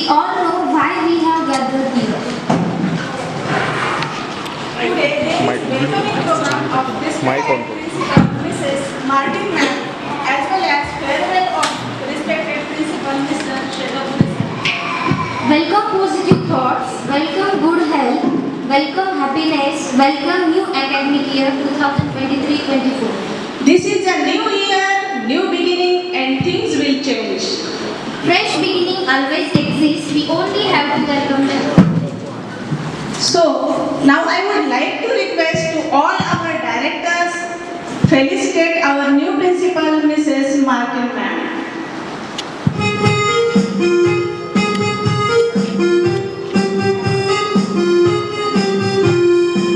We all know why we have gathered here. Today, there is welcoming program of respected Principal Mrs. Martin Ma'am as well as farewell of respected Principal Mr. Shekapuri sir. Welcome positive thoughts, welcome good health, welcome happiness, welcome new academic year 2023-24. This is a new year, new beginning, and things will change. Fresh beginning always exists, we only have to welcome them. So, now I would like to request to all our directors, felicitate our new principal, Mrs. Martin Ma'am.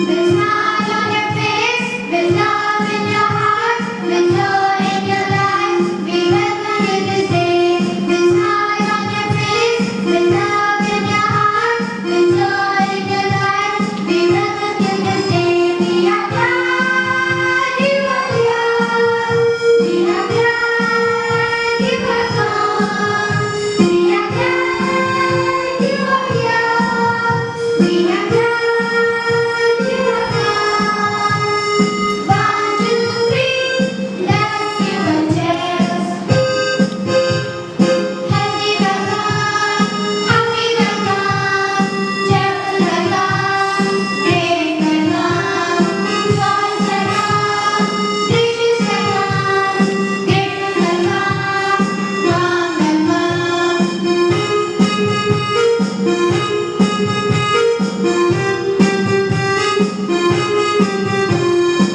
With smile on your face, with love in your heart, with joy in your life, we welcome you this day. With smile on your face, with love in your heart, with joy in your life, we welcome you this day. We are glad you are here. We are glad you have come. We are glad you are here. We are glad you have come. 1, 2, 3, let's give a cheers. Happy welcome, happy welcome, cheerful welcome, great welcome, joyous welcome, gracious welcome, grateful welcome, warm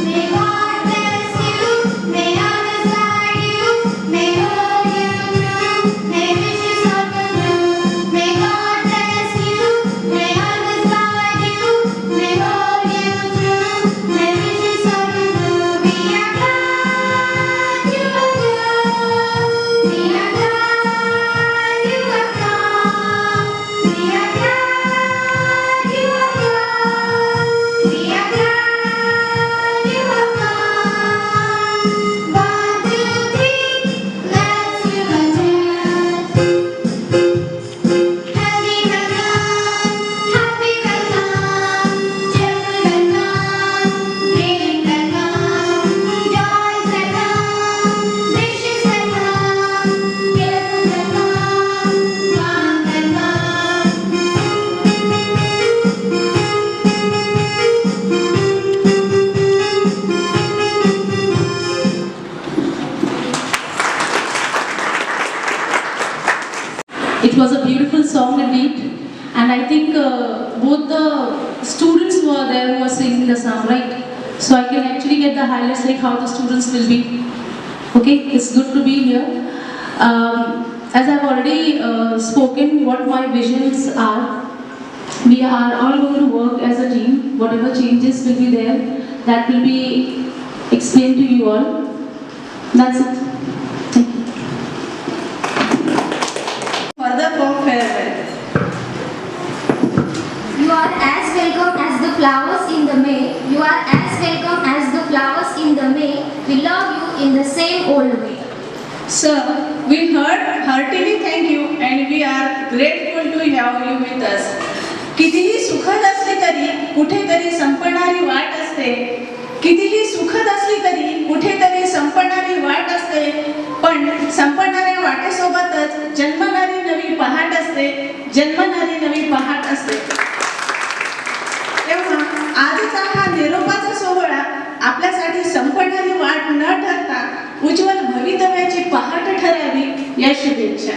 May God bless you, may others guide you, may hold you true, may wishes all come true. May God bless you, may others guide you, may hold you true, may wishes all come true. We are glad you are here. We are glad you have come. We are glad you are here. We are glad you have come. 1, 2, 3, let's give a cheers. Happy welcome, cheerful welcome, great welcome, joyous welcome, gracious welcome, careful welcome, warm It was a beautiful song indeed, and I think both the students who are there who are singing the song, right? So I can actually get the highlights like how the students will be. Okay, it's good to be here. As I've already spoken, what my visions are, we are all going to work as a team. Whatever changes will be there, that will be explained to you all. That's it. Thank you. Further for farewell. You are as welcome as the flowers in the May. You are as welcome as the flowers in the May. We love you in the same old way. Sir, we heartily thank you and we are grateful to have you with us. कितीही सुखद असली तरी कुठेतरी संपणारी वाट असते. कितीही सुखद असली तरी कुठेतरी संपणारी वाट असते. पण संपणाऱ्या वाटेसोबतच जन्मणारी नवी पहाट असते. जन्मणारी नवी पहाट असते. तेव्हा आजचा हा निरोपाचा सोहळा आपल्यासाठी संपणारी वाट न ठरता उज्ज्वल भवितव्याची पहाट ठरावी या शुभेच्छा.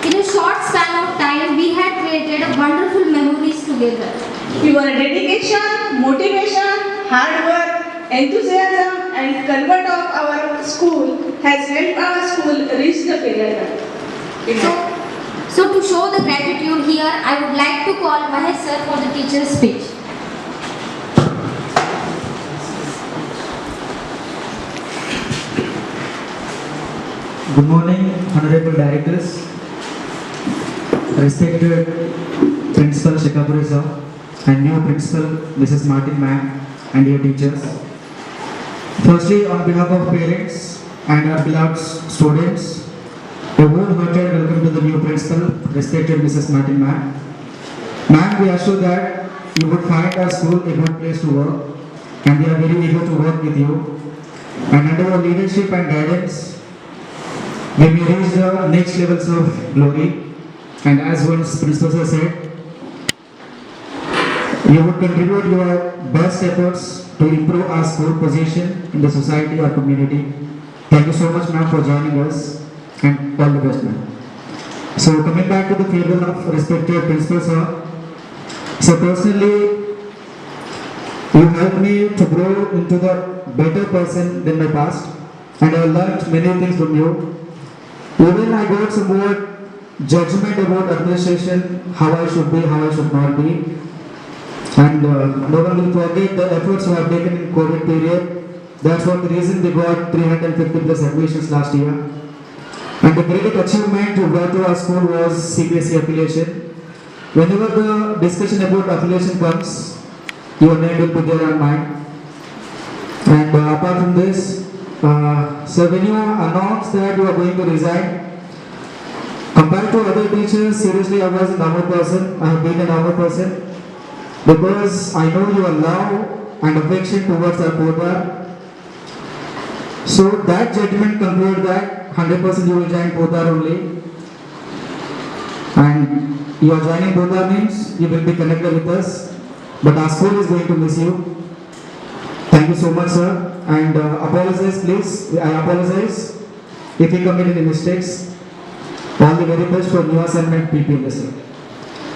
In a short span of time, we had created wonderful memories together. Your dedication, motivation, hard work, enthusiasm and comfort of our school has helped our school reach the pinnacle. So to show the gratitude here, I would like to call Mahesh sir for the teacher's speech. Good morning, honorable directors, respected Principal Shekapuri sir, and new Principal Mrs. Martin ma'am, and your teachers. Firstly, on behalf of parents and our beloved students, A wholehearted welcome to the new principal, respected Mrs. Martin ma'am. Ma'am, we are sure that you would find our school a good place to work, and we are very eager to work with you. And under your leadership and guidance, we may reach the next levels of glory. And as once principal sir said, you would contribute your best efforts to improve our school position in the society or community. Thank you so much, ma'am, for joining us, and all the best, ma'am. So coming back to the farewell of respected principal sir. So personally, you helped me to grow into the better person than my past, and I learned many things from you. Even I got some more judgment about administration, how I should be, how I should not be. And no one will forget the efforts you have taken in COVID period. That's what the reason we got 350 plus admissions last year. And the great achievement you brought to our school was CBSE affiliation. Whenever the discussion about affiliation comes, your name will be there on mind. And apart from this, so when you announced that you are going to resign, compared to other teachers, seriously I was a normal person. I have been a normal person because I know your love and affection towards our Podar. So that judgment concluded that 100% you will join Podar only. And you are joining Podar means you will be connected with us. But our school is going to miss you. Thank you so much, sir. And apologize, please. I apologize if you commit any mistakes. All the very best for new assignment PPLS.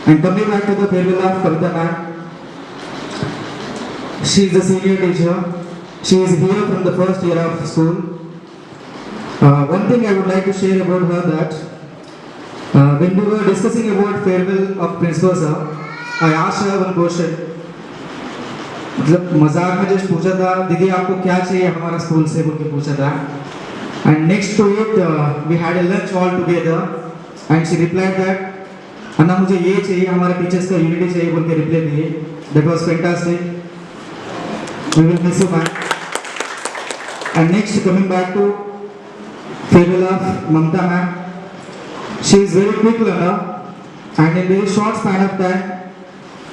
And coming back to the farewell of Kavita ma'am. She is the senior teacher. She is here from the first year of school. One thing I would like to share about her that when we were discussing about farewell of principal sir, I asked her one question. मतलब मजाक में just पूछा था दीदी आपको क्या चाहिए हमारा स्कूल से बोल के पूछा था and next to it we had a lunch all together and she replied that अन्ना मुझे ये चाहिए हमारे टीचर्स का यूनिटी चाहिए बोल के रिप्लाई दिए. That was fantastic. We will miss you, ma'am. And next coming back to farewell of Mamta ma'am. She is very quick learner and in very short span of time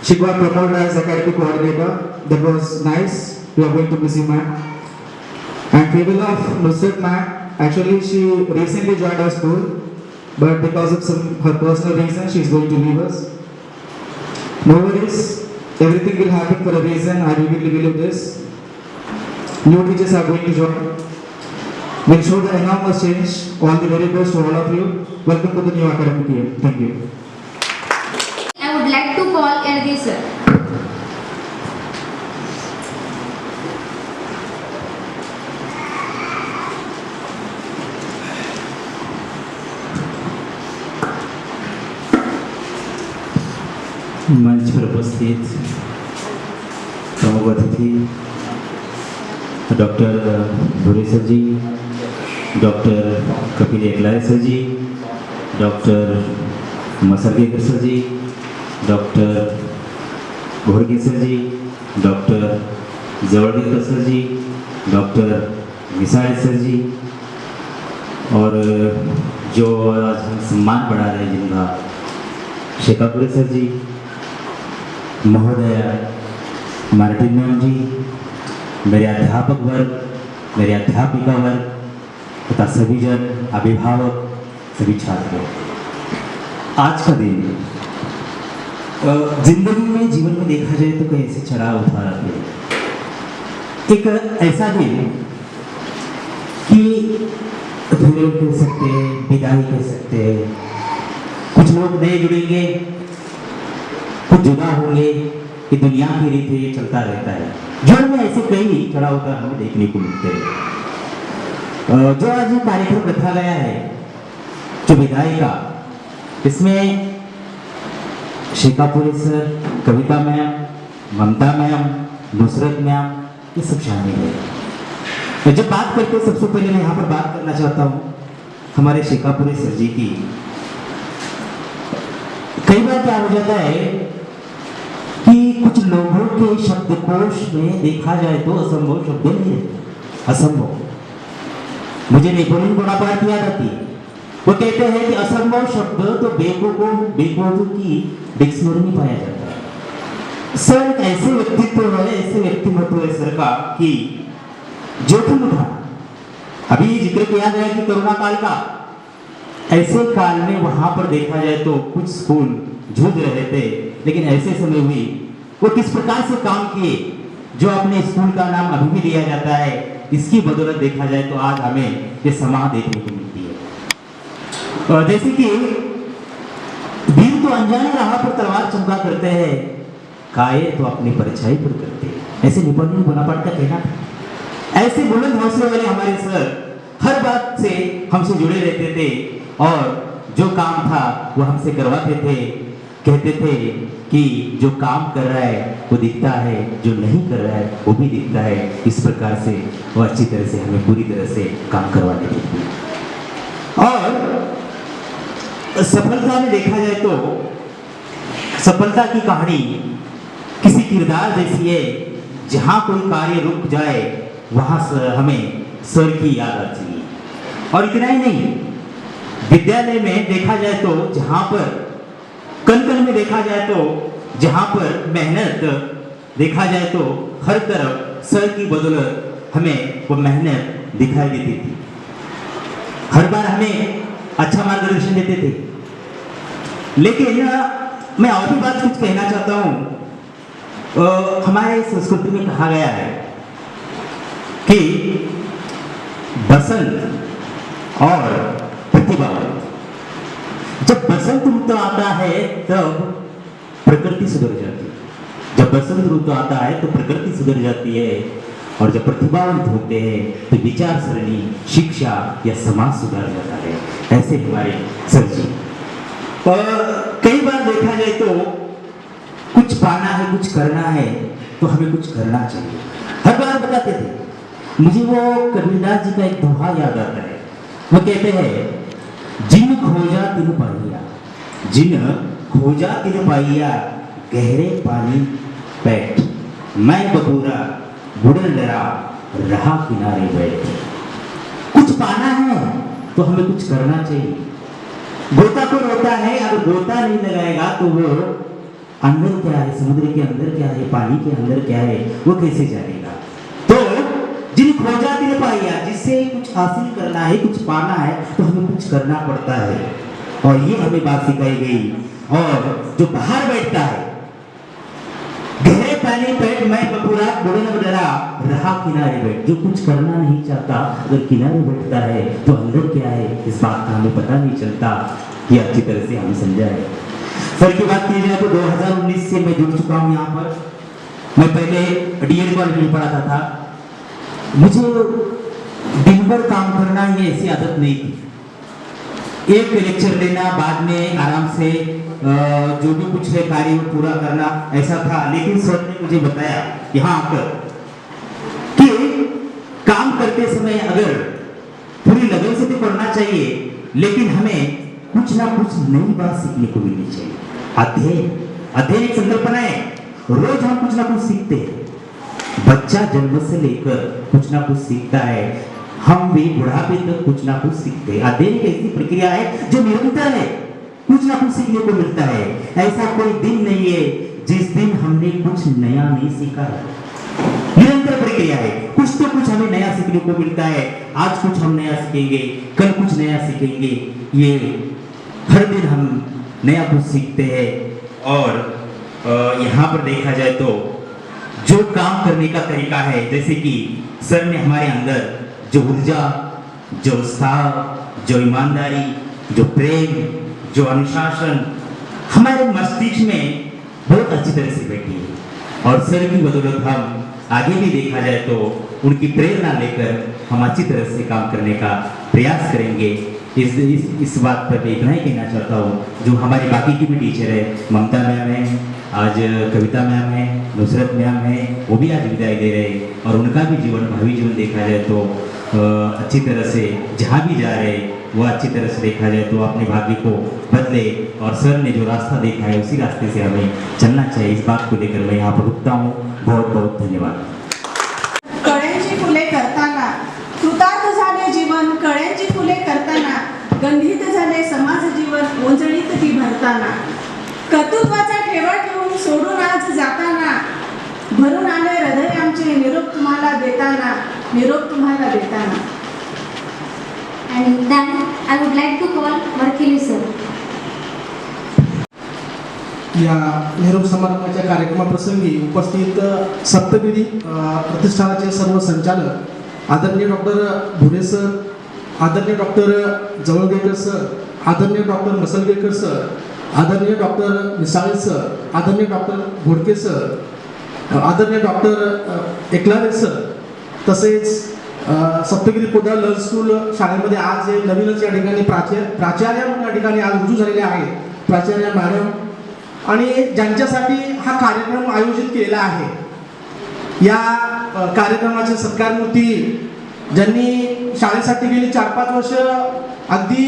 she got promoted as academic coordinator. That was nice. We are going to miss you, ma'am. And farewell of Nusrat ma'am. Actually, she recently joined our school, but because of her personal reason, she is going to leave us. No worries. Everything will happen for a reason. I really believe this. New teachers are going to join. We'll show the enormous change. All the very best to all of you. Welcome to the new academic year. Thank you. I would like to call Erdi sir. मंच पर उपस्थित प्रमुख अतिथि doctor भूरे sir जी, doctor Kapil Eklare sir जी, doctor मसलगेकर sir जी, doctor घोड़गे sir जी, doctor जवड़गेकर sir जी, doctor missile sir जी, और जो आज हम सम्मान बढ़ा रहे हैं जिनका शेखापुरे सर जी, महोदय मार्टिन मैम जी, मेरे अध्यापक वर्ग, मेरे अध्यापिका वर्ग तथा सभी जन, अभिभावक, सभी छात्र। आज का दिन जिंदगी में, जीवन में देखा जाए तो कई ऐसे चढ़ाव उतार आते हैं। एक ऐसा दिन कि फेयरवेल कह सकते हैं, विदाई कह सकते हैं, कुछ लोग नए जुड़ेंगे, कुछ जुदा होंगे, कि दुनिया की रीत है, ये चलता रहता है। जीवन में ऐसे कई चढ़ाव उतार हमें देखने को मिलते हैं। जो आज कार्यक्रम रखा गया है, जो विदाई का, इसमें शेखापुरे सर, कविता मैम, ममता मैम, नुसरत मैम, ये सब शामिल है। जब बात करते हैं, सबसे पहले मैं यहाँ पर बात करना चाहता हूँ हमारे शेखापुरे सर जी की। कई बार क्या हो जाता है कि कुछ लोगों के शब्दकोश में देखा जाए तो असंभव शब्द नहीं है, असंभव। मुझे नेपोलियन बोनापार्ट याद आती है, वो कहते हैं कि असंभव शब्द तो बेवकूफों की डिक्शनरी में पाया जाता है। सर एक ऐसे व्यक्तित्व है, ऐसे व्यक्तिमत्व है सर का कि जोखिम उठा। अभी जिक्र किया गया कि कोरोना काल का, ऐसे काल में वहां पर देखा जाए तो कुछ स्कूल जूझ रहे थे, लेकिन ऐसे समय हुई वो किस प्रकार से काम किए, जो अपने स्कूल का नाम अभी भी लिया जाता है। इसकी बदौलत देखा जाए तो आज हमें ये समाज देखने को मिलती है। और जैसे कि वीर तो अनजाने राह पर तलवार चमका करते हैं, कायर तो अपनी परछाई पर करते हैं, ऐसे नेपोलियन बोनापार्ट का कहना था। ऐसे बुलंद हौसले वाले हमारे सर हर बात से हमसे जुड़े रहते थे और जो काम था वो हमसे करवाते थे। कहते थे कि जो काम कर रहा है वो दिखता है, जो नहीं कर रहा है वो भी दिखता है। इस प्रकार से वो अच्छी तरह से हमें पूरी तरह से काम करवाते थे। और सफलता में देखा जाए तो सफलता की कहानी किसी किरदार जैसी है, जहां कोई कार्य रुक जाए वहां हमें सर की याद आती है। और इतना ही नहीं, विद्यालय में देखा जाए तो जहां पर कण कण में देखा जाए तो जहां पर मेहनत देखा जाए तो हर तरफ सर की बदौलत हमें वो मेहनत दिखाई देती थी। हर बार हमें अच्छा मार्गदर्शन देते थे। लेकिन मैं और भी बात कुछ कहना चाहता हूं। हमारे संस्कृति में कहा गया है कि बसंत और प्रतिभावंत, जब बसंत ऋतु आता है तब प्रकृति सुधर जाती है। जब बसंत ऋतु आता है तो प्रकृति सुधर जाती है, और जब प्रतिभावंत होते हैं तो विचार सरणी, शिक्षा या समाज सुधर जाता है। ऐसे हमारे सर जी। और कई बार देखा जाए तो कुछ पाना है, कुछ करना है तो हमें कुछ करना चाहिए, हर बार बताते थे। मुझे वो कबीरदास जी का एक दोहा याद आता है। वो कहते हैं, जिन खोजा तिन पाइया, जिन खोजा तिन पाइया, गहरे पानी पैठ, मैं बबूरा बुढ़ल डरा रहा किनारे बैठ। कुछ पाना है तो हमें कुछ करना चाहिए। गोता को रोता है, अगर गोता नहीं लगाएगा तो वो अंदर क्या है, समुद्र के अंदर क्या है, पानी के अंदर क्या है, वो कैसे जानेगा। तो जिन खोजा तिन पाइया, जिससे कुछ हासिल करना है, कुछ पाना है तो हमें कुछ करना पड़ता है। और ये हमें बात सिखाई गई। और जो बाहर बैठता है, गहरे पानी बैठ, मैं बबूरा बुढ़ल डरा रहा किनारे बैठ, जो कुछ करना नहीं चाहता अगर किनारे बैठता है तो अंदर क्या है इस बात का हमें पता नहीं चलता। ये अच्छी तरह से हमें समझा है। सर की बात की जाए तो 2019 से मैं जुड़ चुका हूँ यहाँ पर। मैं पहले डीएड कॉलेज में पढ़ाता था। मुझे दिन भर काम करना ये ऐसी आदत नहीं थी। एक लेक्चर लेना, बाद में आराम से जो भी कुछ है कार्य वो पूरा करना, ऐसा था। लेकिन सर ने मुझे बताया यहाँ आकर कि काम करते समय अगर पूरी लगन से तो करना चाहिए, लेकिन हमें कुछ ना कुछ नई बात सीखने को मिलनी चाहिए। अध्ययन एक संकल्पना है। रोज हम कुछ ना कुछ सीखते हैं। बच्चा जन्म से लेकर कुछ ना कुछ सीखता है, हम भी बुढ़ापे तक कुछ ना कुछ सीखते हैं। अध्ययन एक ऐसी प्रक्रिया है जो निरंतर है, कुछ ना कुछ सीखने को मिलता है। ऐसा कोई दिन नहीं है जिस दिन हमने कुछ नया नहीं सीखा है। निरंतर प्रक्रिया है, कुछ तो कुछ हमें नया सीखने को मिलता है। आज कुछ हम नया सीखेंगे, कल कुछ नया सीखेंगे। ये हर दिन हम नया कुछ सीखते हैं। और यहाँ पर देखा जाए तो जो काम करने का तरीका है, जैसे कि सर ने हमारे अंदर जो ऊर्जा, जो उत्साह, जो ईमानदारी, जो प्रेम, जो अनुशासन हमारे मस्तिष्क में बहुत अच्छी तरह से बैठी है। और सर की बदौलत हम आगे भी देखा जाए तो उनकी प्रेरणा लेकर हम अच्छी तरह से काम करने का प्रयास करेंगे। इस बात पर मैं इतना ही कहना चाहता हूँ। जो हमारी बाकी की भी टीचर है, ममता मैम है, आज कविता मैम है, नुसरत मैम है, वो भी आज विदाई दे रहे हैं। और उनका भी जीवन, भावी जीवन देखा जाए तो अच्छी तरह से जहाँ भी जा रहे वो अच्छी तरह से देखा जाए तो अपने भाग्य को बदले। और सर ने जो रास्ता देखा है उसी रास्ते से हमें चलना चाहिए। इस बात को लेकर मैं यहाँ पर रुकता हूँ। बहुत बहुत धन्यवाद। कळ्यांची फुले करताना कृतार्थ झाले जीवन, कळ्यांची फुले करताना गंधित उजळीत ती भरताना. कर्तृत्वाचा ठेवा ठेवून सोडून आज जाताना, भरून आले हृदय आमचे निरोप तुम्हाला देताना, निरोप तुम्हाला देताना. And then I would like to call Markili sir. या निरोप समारंभाच्या कार्यक्रमाप्रसंगी उपस्थित सप्तगिरी प्रतिष्ठानाचे सर्व संचालक आदरणीय डॉक्टर भुरे सर, आदरणीय डॉक्टर जवळगेकर सर, आदरणीय डॉक्टर मसलगेकर सर, आदरणीय डॉक्टर मिसाळे सर, आदरणीय डॉक्टर घोडके सर, आदरणीय डॉक्टर एकलावे सर, तसेच सप्तगिरी पोदार लर्न स्कूल शाळेमध्ये आज जे नवीनच या ठिकाणी प्राचार्य म्हणून या ठिकाणी आज रुजू झालेले आहेत, प्राचार्य मॅडम, आणि ज्यांच्यासाठी हा कार्यक्रम आयोजित केलेला आहे. या कार्यक्रमाचे सत्कारमूर्ती ज्यांनी शाळेसाठी गेली 4-5 वर्ष अगदी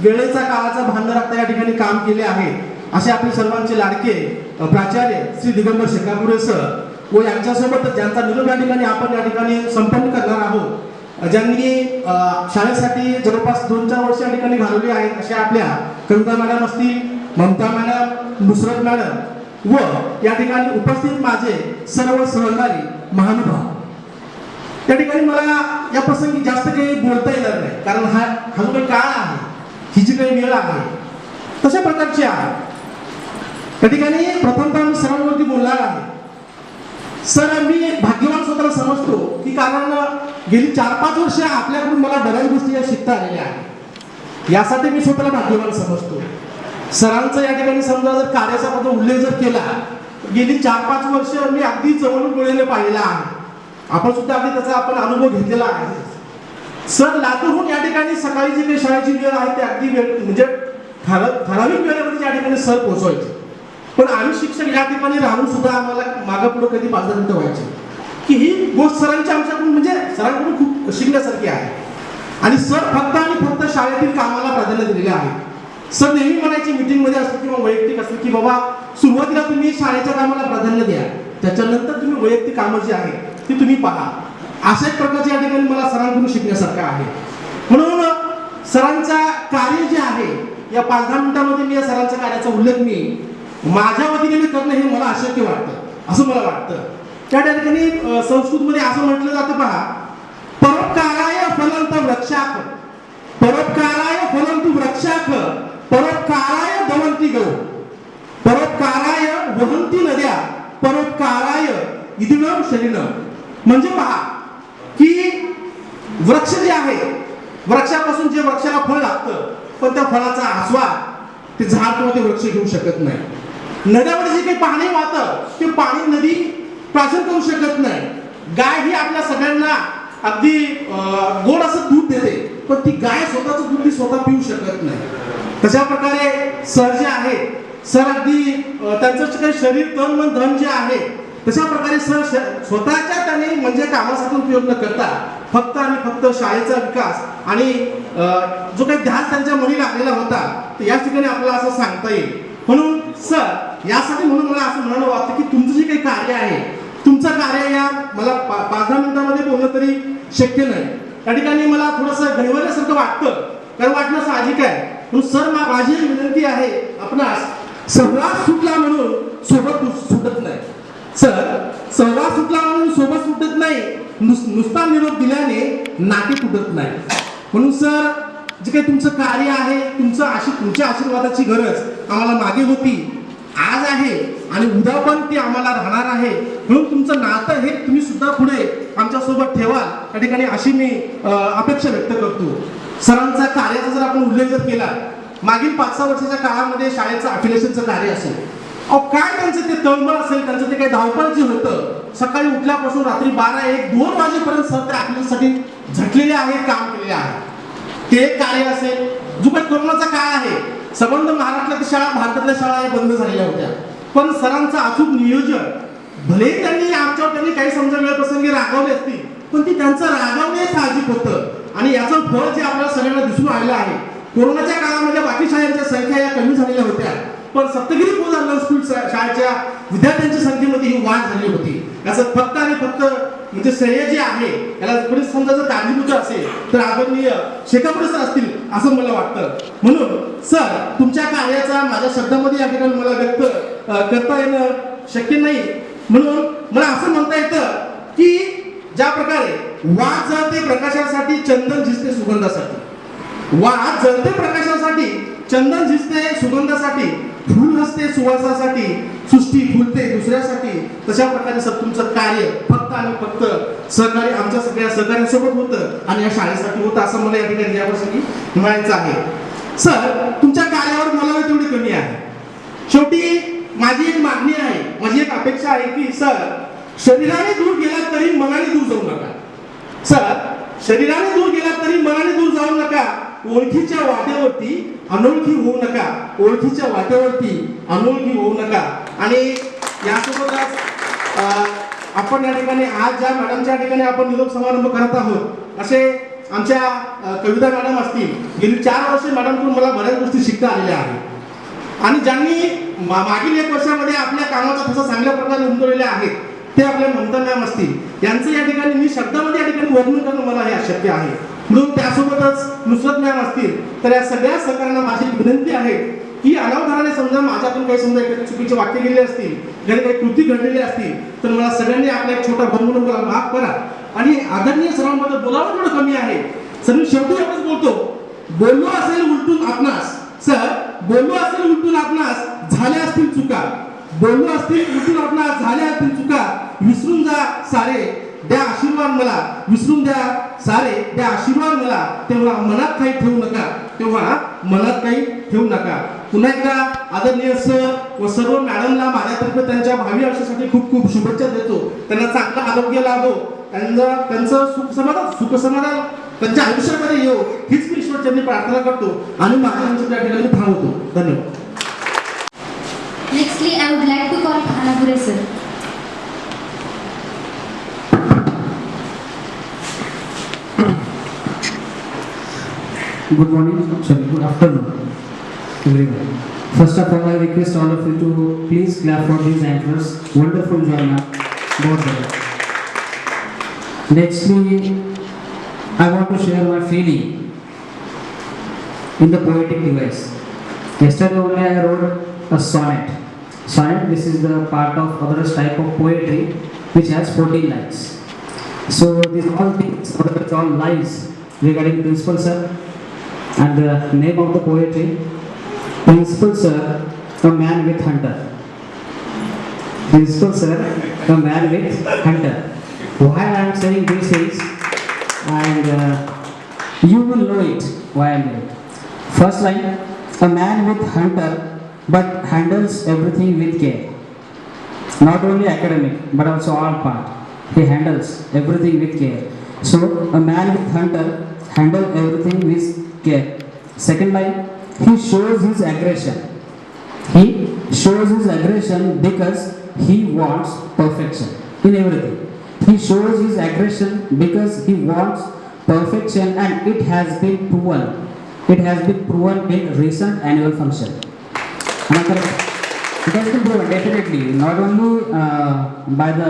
वेळेचा काळाचा भान न राखता या ठिकाणी काम केले आहे, असे आपले सर्वांचे लाडके प्राचार्य श्री दिगंबर शेकापुरे सर व यांच्यासोबत ज्यांचा निरोप या ठिकाणी आपण या ठिकाणी संपन्न करणार आहोत, ज्यांनी शाळेसाठी जवळपास 2-4 वर्ष या ठिकाणी घालवली आहेत, अशा आपल्या कविता मॅडम असतील, ममता मॅडम, नुसरत मॅडम व या ठिकाणी उपस्थित माझे सर्व सहकारी महानुभाव. त्या ठिकाणी मला या प्रसंगी जास्त काही बोलता येणार नाही, कारण हा जो काही काळ आहे, ही जी काही वेळ आहे तशा प्रकारची आहे. त्या ठिकाणी प्रथमतः मी सरांवरती बोलणार आहे. सर, मी भाग्यवान स्वतःला समजतो की कारण गेली 4-5 वर्ष आपल्याकडून मला बऱ्याच गोष्टी या शिकता आलेल्या आहेत, यासाठी मी स्वतःला भाग्यवान समजतो. सरांचं या ठिकाणी समजा जर कार्याचा माझा उल्लेख जर केला, गेली 4-5 वर्ष मी अगदी जवळून डोळ्याने पाहिलेला आहे, आपण सुद्धा अगदी त्याचा आपण अनुभव घेतलेला आहे. सर लातूरहून या ठिकाणी सकाळी जी काही शाळेची वेळ आहे ते अगदी म्हणजे ठराविक वेळेमध्ये या ठिकाणी सर पोहोचवायचे, पण आम्ही शिक्षक या ठिकाणी राहून सुद्धा आम्हाला मागं पुढे कधी 5-10 मिनिटं व्हायचे, की ही गोष्ट सरांची आमच्याकडून म्हणजे सरांकडून खूप शिकण्यासारखी आहे. आणि सर फक्त आणि फक्त शाळेतील कामाला प्राधान्य दिलेले आहे. सर नेहमी म्हणायची मीटिंगमध्ये असतं किंवा वैयक्तिक असतं की बाबा सुरुवातीला तुम्ही शाळेच्या कामाला प्राधान्य द्या, त्याच्यानंतर तुम्ही वैयक्तिक कामं जी आहे ती तुम्ही पहा. अशा एक प्रकारचे या ठिकाणी मला सरांकडून शिकण्यासारखं आहे. म्हणून सरांचा कार्य जे आहे या 5-10 मिनिटांमध्ये मी या सरांच्या कार्याचा उल्लेख मी माझ्या वतीने करणं हे मला अशक्य वाटतं, असं मला वाटतं. त्या ठिकाणी संस्कृतमध्ये असं म्हटलं जातं, पहा, परोपकाराय फलंत वृक्षाक, परोपकाराय फलंत वृक्षाक, परोपकाराय दवंती गौ, परोपकाराय वहंती नद्या, परोपकाराय इदिणं शरीरं. म्हणजे पहा की वृक्ष जे आहे, वृक्षापासून जे वृक्षाला फळ लागतं, पण त्या फळाचा आस्वाद ते झाड किंवा ते वृक्ष घेऊ शकत नाही. नद्यामध्ये जे काही पाणी वाहतं ते पाणी नदी प्राशन करू शकत नाही. गाय ही आपल्या सगळ्यांना अगदी गोड असं दूध देते, पण ती गाय स्वतःचं दूध ती स्वतः पिऊ शकत नाही. तशा प्रकारे सर जे आहे, सर अगदी त्यांचं काही शरीर तन मन धन जे आहे तशा प्रकारे सर स्वतःच्या त्याने म्हणजे कामासाठी उपयोग न करता फक्त आणि फक्त शाळेचा विकास आणि जो काही ध्यास त्यांच्या मनी लागलेला होता तर या ठिकाणी आपल्याला असं सांगता येईल. म्हणून सर यासाठी म्हणून मला असं म्हणावं वाटतं की तुमचं जे काही कार्य आहे, तुमचं कार्य या मला 5-10 मिनिटांमध्ये बोलणं तरी शक्य नाही. त्या ठिकाणी मला थोडंसं गैरवल्यासारखं वाटतं, कारण वाटणं साहजिक आहे. म्हणून सर माझी विनंती आहे आपणास, सहवास सुटला म्हणून सोबत सुटत नाही. सर, सहवास सुटला म्हणून सोबत सुटत नाही, नुसता निरोप दिल्याने नाते तुटत नाही. म्हणून सर जे काही तुमचं कार्य आहे, तुमच्या आशीर्वादाची गरज आम्हाला मागे होती, आज आहे आणि उद्या पण ती आम्हाला राहणार आहे. म्हणून तुमचं नातं हे तुम्ही सुद्धा पुढे आमच्यासोबत ठेवाल त्या ठिकाणी अशी मी अपेक्षा व्यक्त करतो. सरांचा कार्याचा जर आपण उल्लेख जर केला, मागील 5-6 वर्षाच्या काळामध्ये शाळेचं अफिलिएशनचं कार्य असेल, काय त्यांचं ते तळमळ असेल, त्यांचं ते काही धावपळ जे होतं, सकाळी उठल्यापासून रात्री 12-1-2 वाजेपर्यंत सर त्या अफिलिएशनसाठी झटलेले आहेत, काम केलेले आहे. ते कार्य असेल. जो काही कोरोनाचा काळ आहे, संबंध महाराष्ट्रातल्या शाळा, भारतातल्या शाळा या बंद झालेल्या होत्या, पण सरांचं अचूक नियोजन, भले त्यांनी आमच्यावर काही समजा वेळ प्रसंगी रागवले असतील, पण ती त्यांचं रागवणे साहजिक होतं आणि याचं फळ जे आपल्याला सगळ्यांना दिसून आलेलं आहे. कोरोनाच्या काळामध्ये बाकी शाळांच्या संख्या या कमी झालेल्या होत्या, पण सप्तगिरी पोदार लर्न स्कूल शाळेच्या विद्यार्थ्यांच्या संख्येमध्ये ही वाढ झाली होती. याचं फक्त आणि फक्त म्हणजे श्रेय जे आहे याला कोणी समजा जर कारणीभूत असेल तर आदरणीय शेकापुरे सर असतील असं मला वाटतं. म्हणून सर तुमच्या कार्याचा माझ्या शब्दामध्ये या ठिकाणी मला व्यक्त करता येणं शक्य नाही. म्हणून मला असं म्हणता येतं की ज्या प्रकारे वाद जळते प्रकाशासाठी, चंदन झिजते सुगंधासाठी. वाद जळते प्रकाशासाठी, चंदन झिजते सुगंधासाठी, फुल हसते सुवासासाठी, सृष्टी फुलते दुसऱ्यासाठी. तशा प्रकारे सर तुमचं कार्य फक्त आणि फक्त सहकारी आमच्या सगळ्या सहकार्यांसोबत होतं आणि या शाळेसाठी होतं असं मला या ठिकाणी या प्रसंगी म्हणायचं आहे. सर तुमच्या कार्यावर मला तेवढी कमी आहे. शेवटी माझी एक मागणी आहे, माझी एक अपेक्षा आहे की सर शरीराने दूर गेला तरी मनाने दूर जाऊ नका. सर शरीराने दूर गेला तरी मनाने दूर जाऊ नका. ओळखीच्या वाटेवरती अनोळखी होऊ नका. ओळखीच्या वाटेवरती अनोळखी होऊ नका. आणि यासोबतच आपण या ठिकाणी आज ज्या मॅडमच्या ठिकाणी आपण निरोप समारंभ करत आहोत असे आमच्या कविता मॅडम असतील. गेली 4 वर्षे मॅडमकडून मला बऱ्याच गोष्टी शिकता आलेल्या आहेत आणि ज्यांनी मागील 1 वर्षामध्ये आपल्या कामाचा तसा चांगल्या प्रकारे उमटवलेल्या आहेत ते आपल्या ममता मॅम असतील. यांचं या ठिकाणी मी शब्दामध्ये या ठिकाणी वर्णन करणं मला हे अशक्य आहे. म्हणून त्यासोबतच नुसरत मॅम असतील. तर या सगळ्या सहकाऱ्यांना माझी विनंती आहे की अनावधानाने समजा माझ्यातून काही समजा एखादी चुकीचे वाक्य गेले असतील, काही कृती घडलेली असतील तर मला सगळ्यांनी आपला एक छोटा भाऊ म्हणून मला माफ करा. आणि आदरणीय सर्वांमध्ये बोलावं थोडं कमी आहे. सर मी शेवटी एवढंच बोलतो, बोललो असेल उलटून आपणास. सर बोललो असेल उलटून आपणास झाल्या असतील चुका. बोललो असतील उलटून आपणास झाल्या असतील चुका. विसरून जा सारे द्या आशीर्वाद मला. विसरून द्या सारे द्या आशीर्वाद मला. तेव्हा मनात काही ठेवू नका. तेव्हा मनात काही ठेवू नका. पुन्हा एकदा आदरणीय सर व सर्व मॅडमला माझ्यातर्फे त्यांच्या भावी आयुष्यासाठी खूप खूप शुभेच्छा देतो. त्यांना चांगलं आरोग्य लाभो, त्यांचं सुख समाधान त्यांच्या आयुष्यामध्ये येऊ हीच मी ईश्वरचरणी प्रार्थना करतो आणि माझ्या त्या ठिकाणी थांबवतो. धन्यवाद. Nextly, I would like to call Bhanapure sir. Good morning, sorry, good afternoon, everyone. First of all, I request all of you to please clap for these anchors. Wonderful job, both of them. Nextly, I want to share my feeling in the poetic device. Yesterday only I wrote a sonnet. Sonnet, this is the part of other type of poetry which has 14 lines. So these all things, others all lines regarding Principal Sir and the name of the poetry. Principal Sir, a man with hunter. Principal Sir, a man with hunter. Why I am saying these things, and you will know it why I am doing it. First line, a man with hunter but handles everything with care. Not only academic but also all part. He handles everything with care. So a man with hunter handles everything with care. Second line, he shows his aggression. He shows his aggression because he wants perfection in everything. He shows his aggression because he wants perfection, and it has been proven. It has been proven in recent annual function. Am I correct? It has been proven definitely, not only by the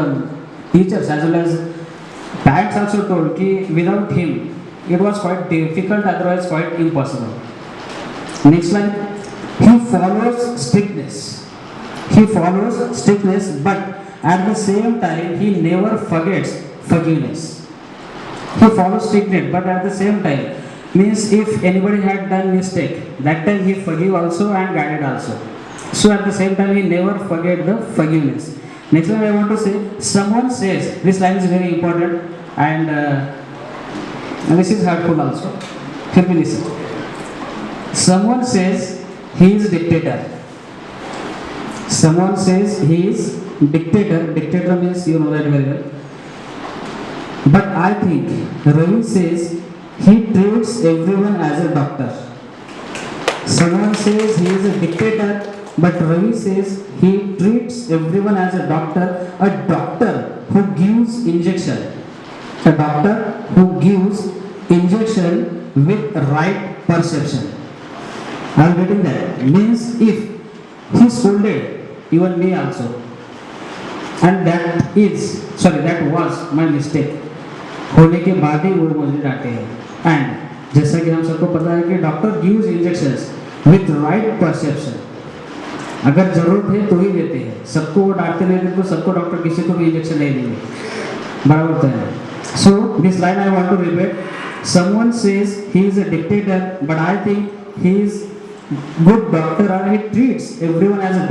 teachers as well as parents also told कि without him it was quite difficult, otherwise quite impossible. Next line, he follows strictness. He follows strictness, but at the same time he never forgets forgiveness. He follows strictness, but at the same time means if anybody had done mistake, that time he forgive also and guided also. So at the same time he never forget the forgiveness. Next line I want to say, someone says, this line is very important and this is hurtful also. Here we listen. Someone says he is dictator. Someone says he is dictator. Dictator means you know that very well. But I think Ravi says he treats everyone as a doctor. Someone says he is a dictator, but Ravi says he treats everyone as a doctor who gives injection. A doctor who gives injection with right perception. I am getting that. Means if he scolded even me also, and that is sorry that was my mistake होने के बाद ही वो मुझे डांटे हैं। And जैसा कि हम सबको पता है कि doctor gives injections with right perception, अगर जरूरत है तो ही देते हैं, सबको वो डांटते नहीं देते, तो सबको डॉक्टर किसी को भी इंजेक्शन नहीं देंगे, बराबर तो है। So this line I want to repeat, someone says he is a dictator, but I think he is good doctor and he treats everyone as a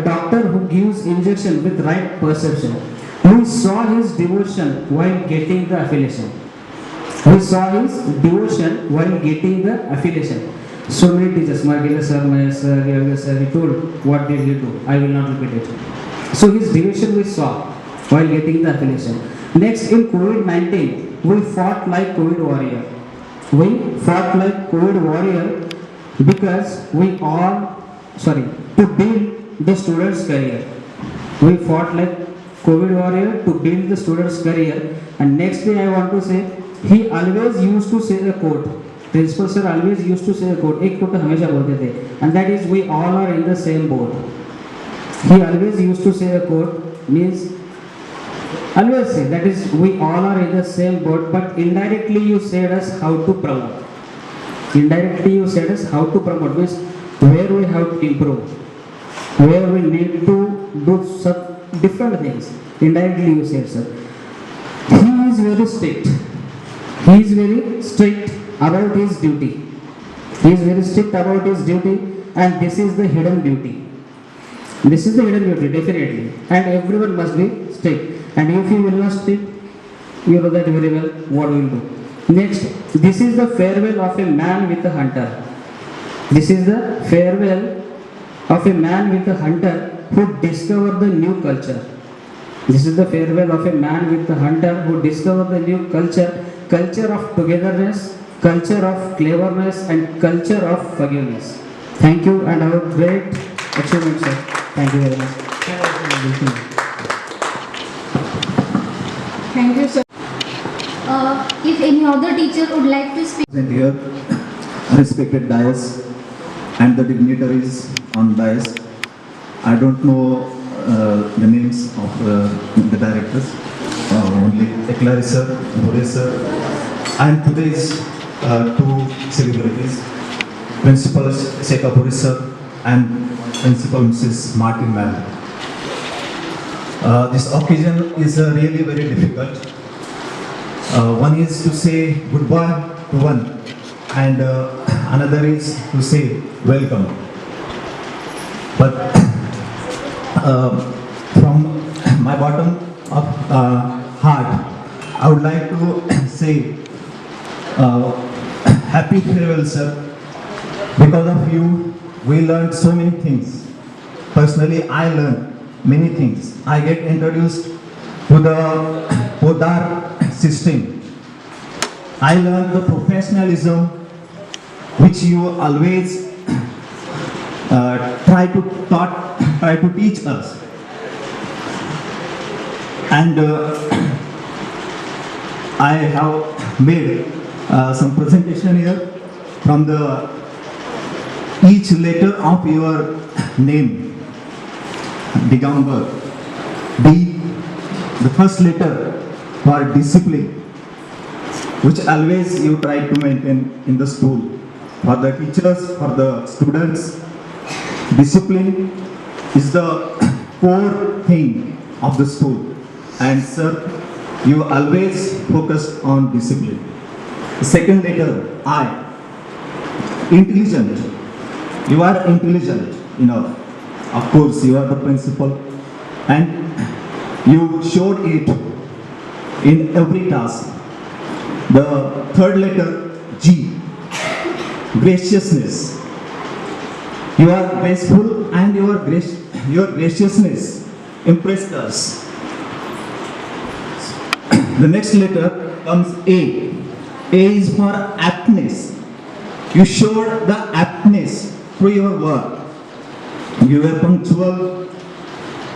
doctor who gives injection with right perception. We saw his devotion while getting the affiliation. We saw his devotion while getting the affiliation. So many teachers, Margila sir, Maya sir, Yoga sir, he told what did he do? I will not repeat it. So his devotion we saw while getting the affiliation. Next, in COVID-19, we fought like COVID warrior. We fought like COVID warrior because to build the student's career. We fought like COVID warrior to build the student's career. And next thing I want to say, he always used to say a quote. Principal sir always used to say a quote. एक quote हमेशा बोलते थे, and that is we all are in the same boat. He always used to say a quote, means always say that is we all are in the same boat, but indirectly you said us how to promote. Indirectly you said us how to promote, means where we have to improve, where we need to do some different things. Indirectly you said, sir. He is very strict. He is very strict about his duty. He is very strict about his duty, and this is the hidden beauty. This is the hidden beauty, definitely. And everyone must be strict. And if you will not strict, you know that very well what we will do. Next, this is the farewell of a man with a hunter. This is the farewell of a man with a hunter who discovered the new culture. This is the farewell of a man with a hunter who discovered the new culture, culture of togetherness, culture of cleverness, and culture of forgiveness. Thank you and have a great achievement, sir. Thank you very much. Thank you, sir. If any other teacher would like to speak. Present here, respected dais and the dignitaries on dais. I don't know the names of the directors, only Eklari sir, Bhure sir, and today's two celebrities, Principal Shekha Bhure sir and Principal Mrs. Martin ma'am. This occasion is really very difficult. One is to say goodbye to one, and another is to say welcome. But from my bottom of heart, I would like to say happy farewell, sir. Because of you, we learned so many things. Personally, I learned many things. I get introduced to the Podar system. I learned the professionalism which you always try to teach us. And I have made some presentation here from the each letter of your name. Digambar, D, the first letter for discipline, which always you try to maintain in the school. For the teachers, for the students, discipline is the core thing of the school. And sir, you always focused on discipline. The second letter, I, intelligent. You are intelligent enough. Of course, you are the principal, and you showed it in every task. The third letter, G, graciousness. You are graceful, and your graciousness impressed us. The next letter comes A. A is for aptness. You showed the aptness through your work. You were punctual.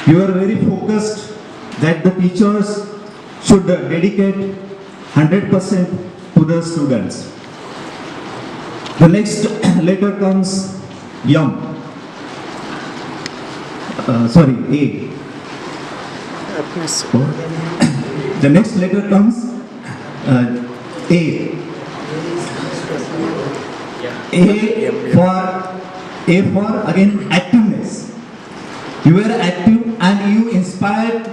You were very focused that the teachers should dedicate 100% to the students. The next letter comes A. The next letter comes A. A for again activeness. You were active and you inspired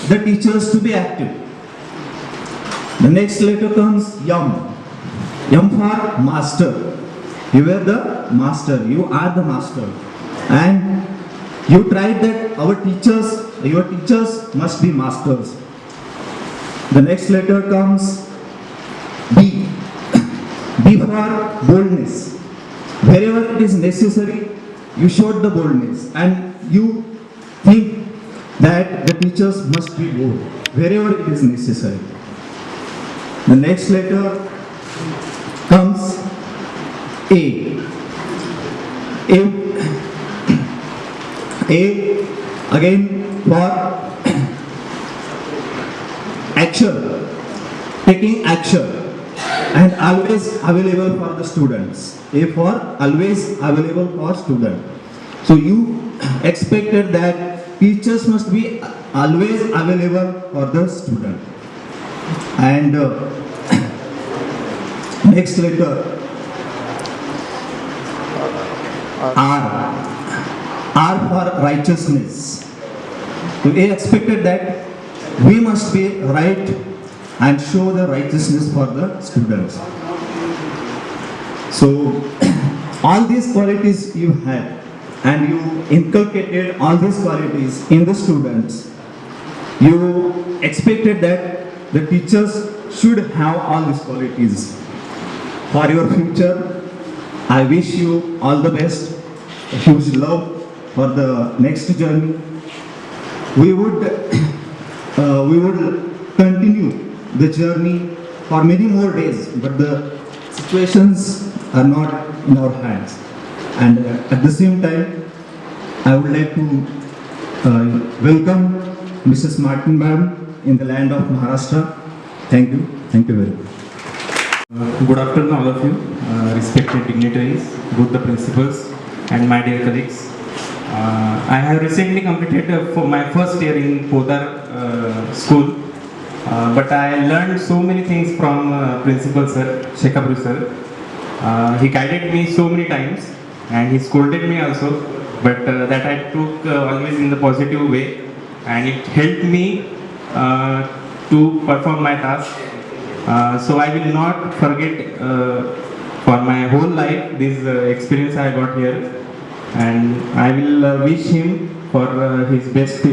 the teachers to be active. The next letter comes M. M for master. You were the master. You are the master. And you tried that your teachers must be masters. The next letter comes B. B for boldness. Wherever it is necessary, you showed the boldness and you think that the teachers must be bold wherever it is necessary. The next letter comes A. A again for action, taking action and always available for the students. A for always available for students. So you expected that teachers must be always available for the student. And next letter R. R for righteousness. So we expected that we must be right and show the righteousness for the students. So all these qualities you had and you inculcated all these qualities in the students. You expected that the teachers should have all these qualities. For your future, I wish you all the best, huge love for the next journey. We would continue the journey for many more days, but the situations are not in our hands. And at the same time, I would like to welcome Mrs. Martin ma'am in the land of Maharashtra. Thank you very much. Good afternoon, all of you, respected dignitaries, both the principals and my dear colleagues. I have recently completed for my first year in Podar school, but I learned so many things from Principal Sir, Shekhabru Sir. He guided me so many times and he scolded me also, but that I took always in the positive way, and it helped me to perform my task. So I will not forget for my whole life this experience I got here, and I will wish him for his best,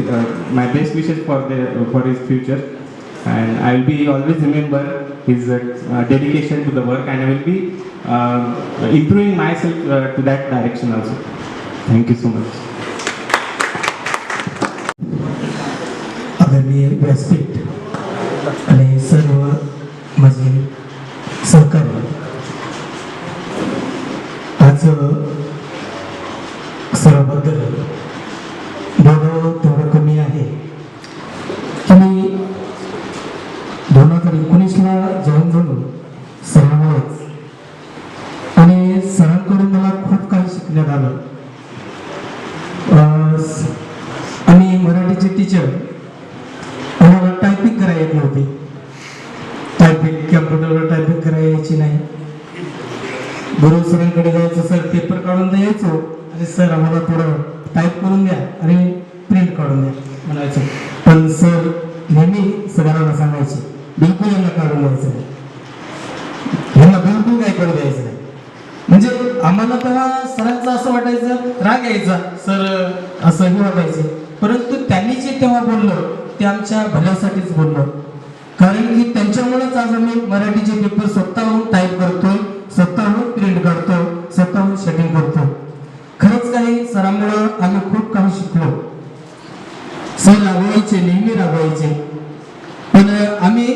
my best wishes for his future, and I will be always remember his dedication to the work, and I will be improving myself to that direction also. Thank you so much. आदरणीय व्यासपीठ आणि सर्व माझे सहकारी, आज सर्वांबद्दल बोलावं तेवढं कमी आहे की मी 2019ला जॉईन झालो सरांमुळेच, आणि सरांकडून मला खूप काही शिकण्यात आलं. आणि मराठीचे टीचर आम्हाला टायपिंग करायला येत नव्हती. टायपिंग कॅम्प्युटरवर टायपिंग करायला यायची नाही. गुरु सरांकडे जायचं, सर पेपर काढून द्यायचो आणि सर आम्हाला थोडं टाईप करून द्या आणि प्रिंट काढून द्या म्हणायचं. पण सर नेहमी सगळ्यांना सांगायचे बिलकुल यांना काढून द्यायचं नाही, यांना बिलकुल काही करू द्यायचं नाही. म्हणजे आम्हाला तेव्हा सरांचं असं वाटायचं, राग यायचा, सर असंही वाटायचं. परंतु त्यांनी जे तेव्हा बोललं ते आमच्या भल्यासाठीच बोललं, कारण की त्यांच्यामुळेच आज आम्ही मराठीचे पेपर स्वतःहून टाईप करतोय, स्वतःहून प्रिंट करतो, स्वतःहून सेटिंग करतो. खरंच काही सरांमुळे आम्ही खूप काही शिकलो. सर रागवायचे, नेहमी रागवायचे, पण आम्ही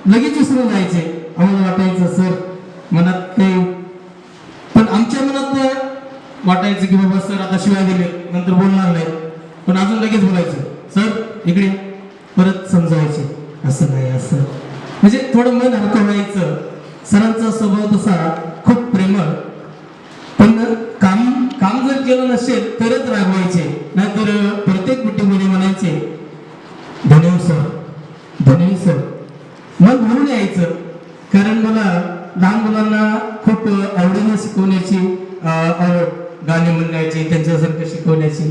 लगेच विसरून जायचे. आम्हाला वाटायचं सर मनात काही, पण आमच्या मनात वाटायचं की बाबा सर आता शिवाय दिले नंतर बोलणार नाही, पण अजून लगेच बोलायचं सर इकडे, परत समजायचे असं नाही असं, म्हणजे थोडं मन हलकं व्हायचं. सरांचा स्वभाव तसा खूप प्रेमळ, पण काम जर केलं नसेल तरच रागवायचे, नाहीतर प्रत्येक मिटिंगमध्ये म्हणायचे धन्यवाद सर मग म्हणून यायचं कारण मला लहान मुलांना खूप आवडीने शिकवण्याची आवड गाणे म्हणण्याची त्यांच्यासारखं शिकवण्याची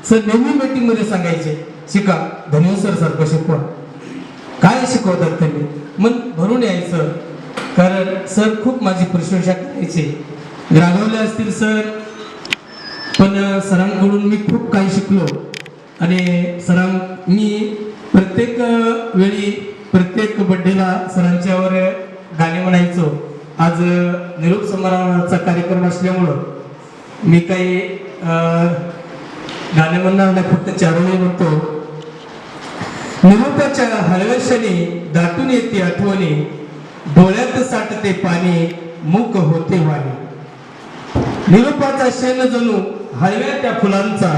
सर नेहमी मीटिंगमध्ये सांगायचे शिका धन्यवाद सर सारखं शिकवा काय शिकवतात त्यांनी मन भरून यायचं कारण सर खूप माझी प्रशंसा करायचे रागवले असतील सर पण सरांकडून मी खूप काही शिकलो आणि मी प्रत्येक वेळी प्रत्येक बड्डेला सरांच्यावर गाणे म्हणायचो आज निरोप समारंभाचा कार्यक्रम असल्यामुळं मी काही गाणे म्हणणार नाही फक्त चारोळी म्हणतो निरोपाच्या हळव्याशाने दाटून येते आठवणी डोळ्यात साठते पाणी मूक होते वाणी निरोपाचा क्षण जणू हळव्या त्या फुलांचा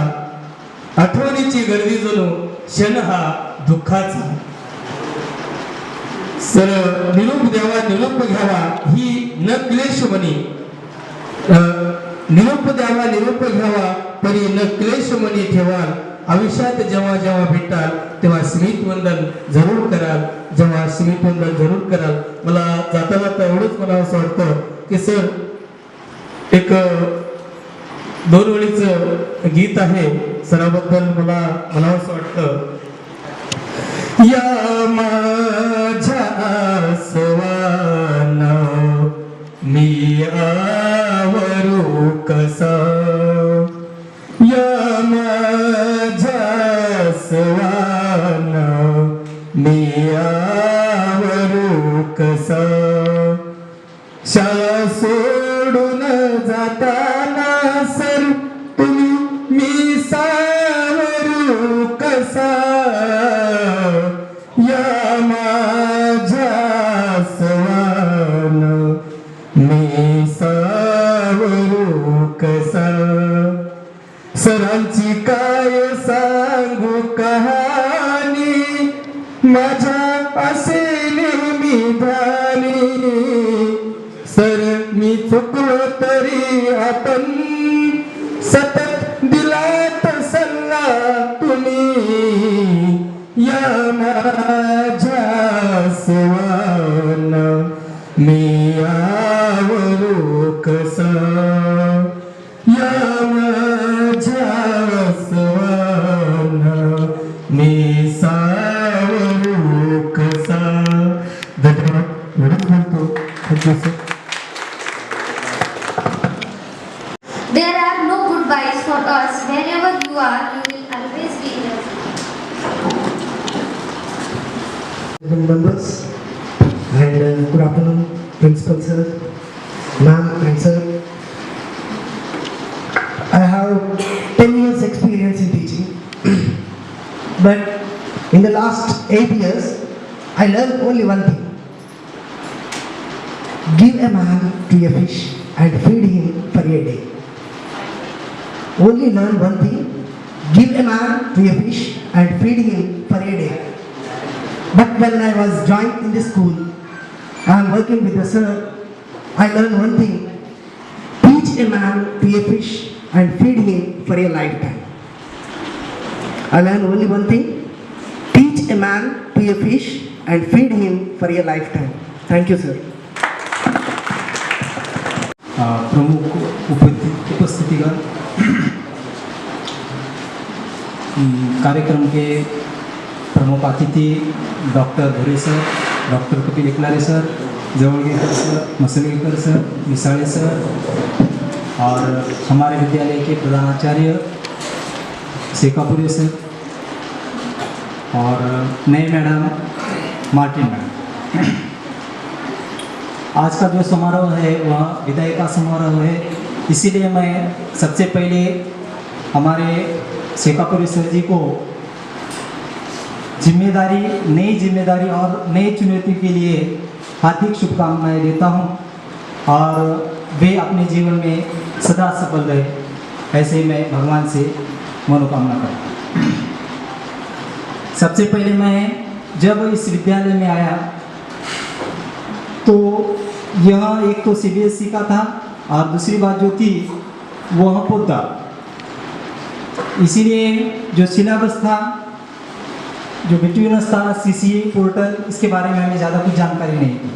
आठवणीची गर्दी जणू क्षण हा दुःखाचा सर निरोप द्यावा निरोप घ्यावा ही न क्लेश म्हणी निरोप द्यावा निरोप घ्यावा तरी न क्लेश म्हणी ठेवाल आयुष्यात जेव्हा जेव्हा भेटाल तेव्हा स्मित वंदन जरूर कराल जेव्हा स्मित वंदन जरूर कराल मला जाता जाता एवढंच मला असं वाटतं की सर एक 2 ओळीचं गीत आहे सराबद्दल मला असं वाटतं या माझ्या आसवान मी आवरू कसा या माझ्या आसवान मी आवरू कसा शाळा सोडून जाताना सर तुम्ही मी सावरू कसा या माझ्या आसवान मी सावरू कसा सरांची काय सांगू कहाणी माझ्या असे नेहमी झाली सर मी चुकलो तरी आपण सतत दिलात सल्ला तुम्ही या माझ्या आसवान मी आवरू कसा या माझ्या आसवान मी सावरू कसा धन्यवाद एवढंच म्हणतो thank you sir There are no goodbyes for us. Wherever you are, you will always be here. Members and good afternoon, Principal sir, ma'am and sir. I have 10 years experience in teaching, but in the last 8 years, I learned only one thing. Give a man to a fish and feed him for a day. Only learn one thing. Give a man to a fish and feed him for a day. But when I was joined in the school, I am working with the sir, I learned one thing. Teach a man to a fish and feed him for a lifetime. I learned only one thing. Teach a man to a fish and feed him for a lifetime. Thank you, sir. प्रमुख उपस्थितिगण कार्यक्रम के प्रमुख अतिथि doctor Bhure sir, doctor Kapil Eklare sir, Jawalgekar sir, Masalgekar sir, Misale sir और हमारे विद्यालय के प्रधानाचार्य शेखापुरे सर और नए मैडम मार्टिन मैडम। आज का जो समारोह है वह विदाई का समारोह है, इसीलिए मैं सबसे पहले हमारे शेखापुरी सर जी को नई जिम्मेदारी और नई चुनौती के लिए हार्दिक शुभकामनाएं देता हूं और वे अपने जीवन में सदा सफल रहे, ऐसे मैं भगवान से मनोकामना करता हूं। सबसे पहले मैं जब इस विद्यालय में आया तो यह एक तो CBSE का था और दूसरी बात जो थी वह पोता, इसीलिए जो सिलेबस था जो बिटवीन अस था CCA पोर्टल, इसके बारे में हमें ज़्यादा कुछ जानकारी नहीं थी।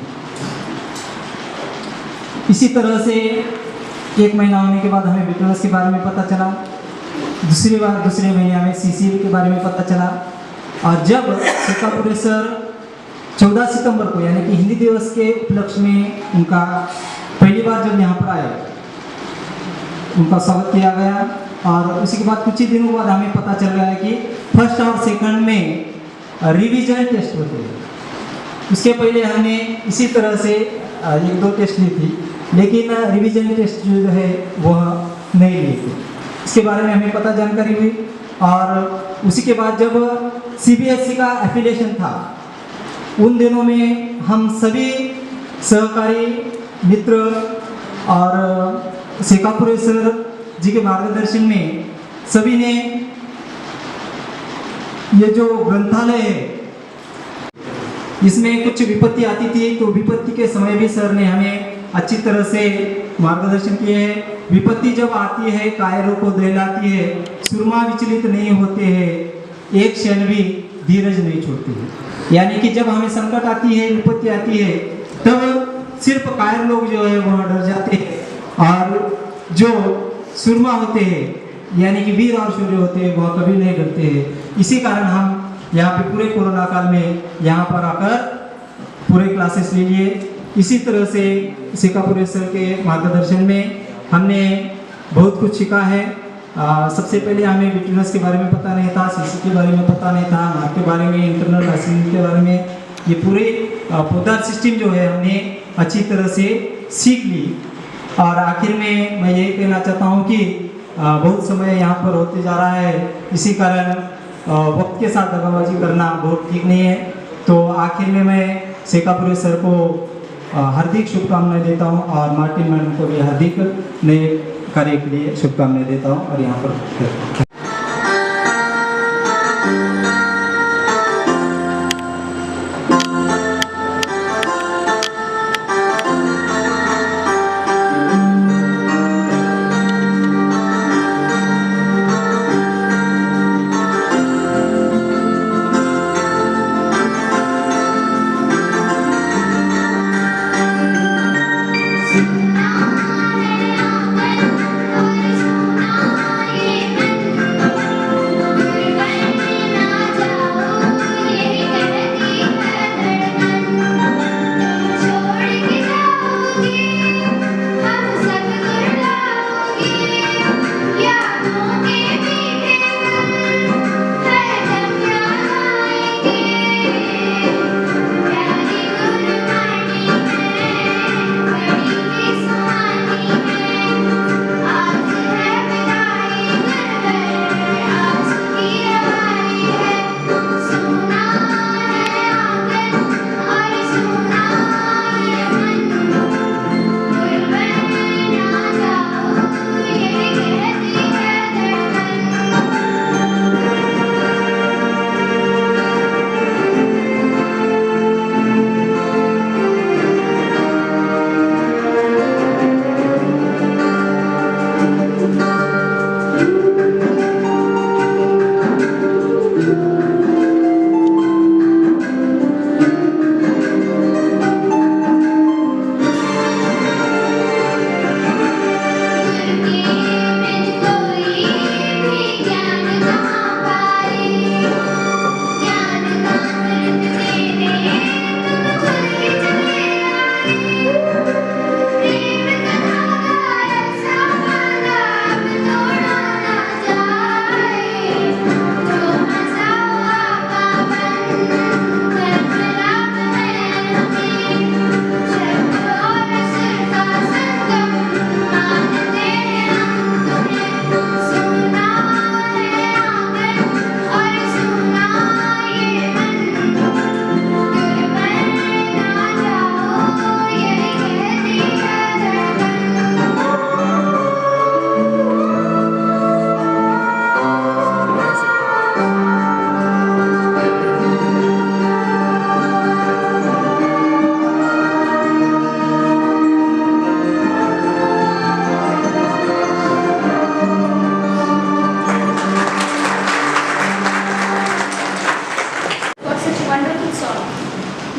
इसी तरह से 1 महीना होने के बाद हमें बिटवीन अस के बारे में पता चला, दूसरे महीने हमें CCA के बारे में पता चला। और जब शेखापुरे सर 14 सितंबर को यानी कि हिंदी दिवस के उपलक्ष्य में उनका पहली बार जब यहाँ पर आए, उनका स्वागत किया गया। और उसी के बाद कुछ ही दिनों बाद हमें पता चल गया है कि फर्स्ट और सेकंड में रिवीजन टेस्ट होते हैं। उसके पहले हमने इसी तरह से 1-2 टेस्ट ली थी, लेकिन रिवीजन टेस्ट जो है वह नहीं लिए थे। इसके बारे में हमें पता जानकारी हुई। और उसी के बाद जब CBSE का एफिलिएशन था, उन दिनों में हम सभी सहकारी मित्र और शेखापुरे सर जी के मार्गदर्शन में सभी ने ये जो ग्रंथालय है, इसमें कुछ विपत्ति आती थी, तो विपत्ति के समय भी सर ने हमें अच्छी तरह से मार्गदर्शन किए हैं। विपत्ति जब आती है कायरों को दहलाती है, सुरमा विचलित नहीं होते हैं, एक क्षण भी धीरज नहीं छोड़ते हैं। यानी कि जब हमें संकट आती है, विपत्ति आती है, तब सिर्फ कायर लोग जो है वह डर जाते हैं, और जो सुरमा होते हैं यानी कि वीर और शूर्य होते हैं वह कभी नहीं डरते हैं। इसी कारण हम यहाँ पे पूरे कोरोना काल में यहाँ पर आकर पूरे क्लासेस ले लिए। इसी तरह से शेखापुरे सर के मार्गदर्शन में हमने बहुत कुछ सीखा है। सबसे पहले हमें बिटवीन के बारे में पता नहीं था, CC के बारे में पता नहीं था, मैथ के बारे में, इंटरनल असाइनमेंट के बारे में। ये पूरे पोदार सिस्टम जो है हमने अच्छी तरह से सीख ली। और आखिर में मैं यही कहना चाहता हूँ कि बहुत समय यहाँ पर होते जा रहा है, इसी कारण वक्त के साथ दगाबाजी करना बहुत ठीक नहीं है। तो आखिर में मैं शेखापुरे सर को हार्दिक शुभकामनाएं देता हूँ और मार्टिन मैडम को भी हार्दिक नए कार्य के लिए शुभकामनाएं देता हूँ। और यहाँ पर सुना है आंगन और सुना ये मन।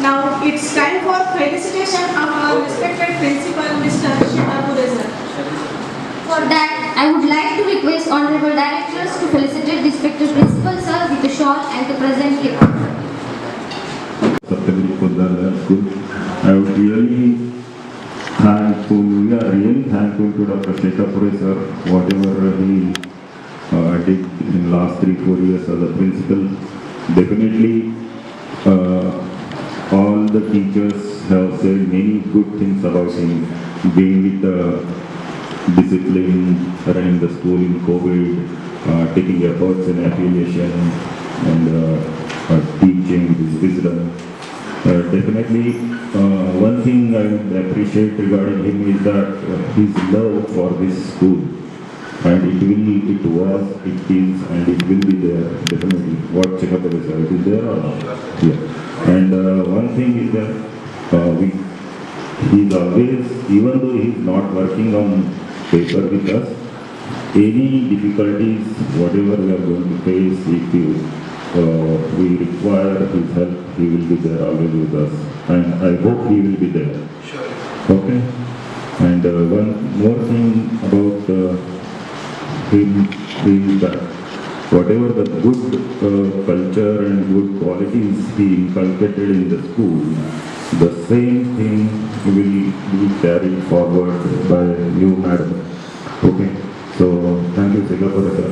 Now it's time for felicitation of our respected principal, Mr. Shekhar Pure sir. For that, I would like to request Honorable Directors to felicitate the respected Principal Sir with a shawl and to present him. Saptagiri Podar School. I would really thankful, we are really thankful to Dr. Shekhar Pure sir, whatever he did in last 3-4 years as a principal. Definitely, all the teachers have said many good things about him, being with the discipline, running the school in COVID, taking efforts in affiliation and teaching his wisdom. Definitely, one thing I appreciate regarding him is that his love for this school, and it was, it is, and it will be there, definitely. What Shekhar Pure sir, it is there or not? Yeah. And one thing is that he's always, even though he's not working on paper with us, any difficulties, whatever we are going to face, if we require his help, he will be there always with us. And I hope he will be there. Sure. Okay. And one more thing about him is that whatever the good culture and good qualities he inculcated in the school, the same thing will be carried forward by you, madam. Okay. So thank you, Shekhar Pure sir.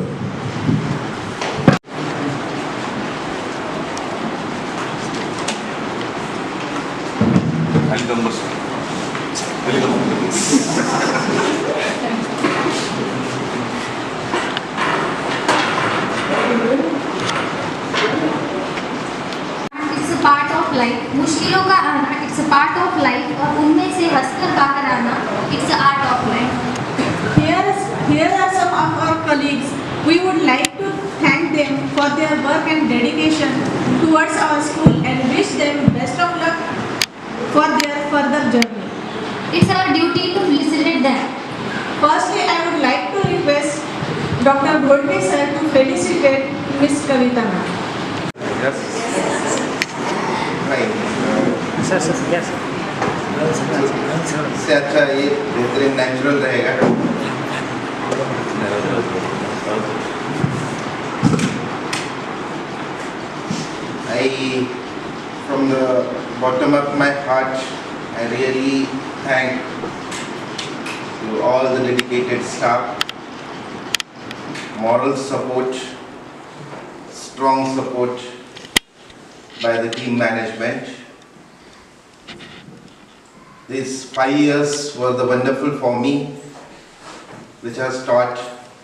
It's a part of life. मुश्किलों का आना, it's a part of life. और उनमें से हंसकर बाहर आना, it's a art of life. Here are some of our colleagues. We would like to thank them for their work and dedication towards our school and wish them best of luck for their further journey. It's our duty to felicitate them. Firstly, I would like to request Dr. Bholde sir to felicitate Miss Kavita ma'am. Yes. Right. इससे अच्छा ये बेहतरीन natural रहेगा. From the bottom of my heart, I really thank to all the dedicated staff, moral support, strong support by the team management. These 5 years were the wonderful for me, which has taught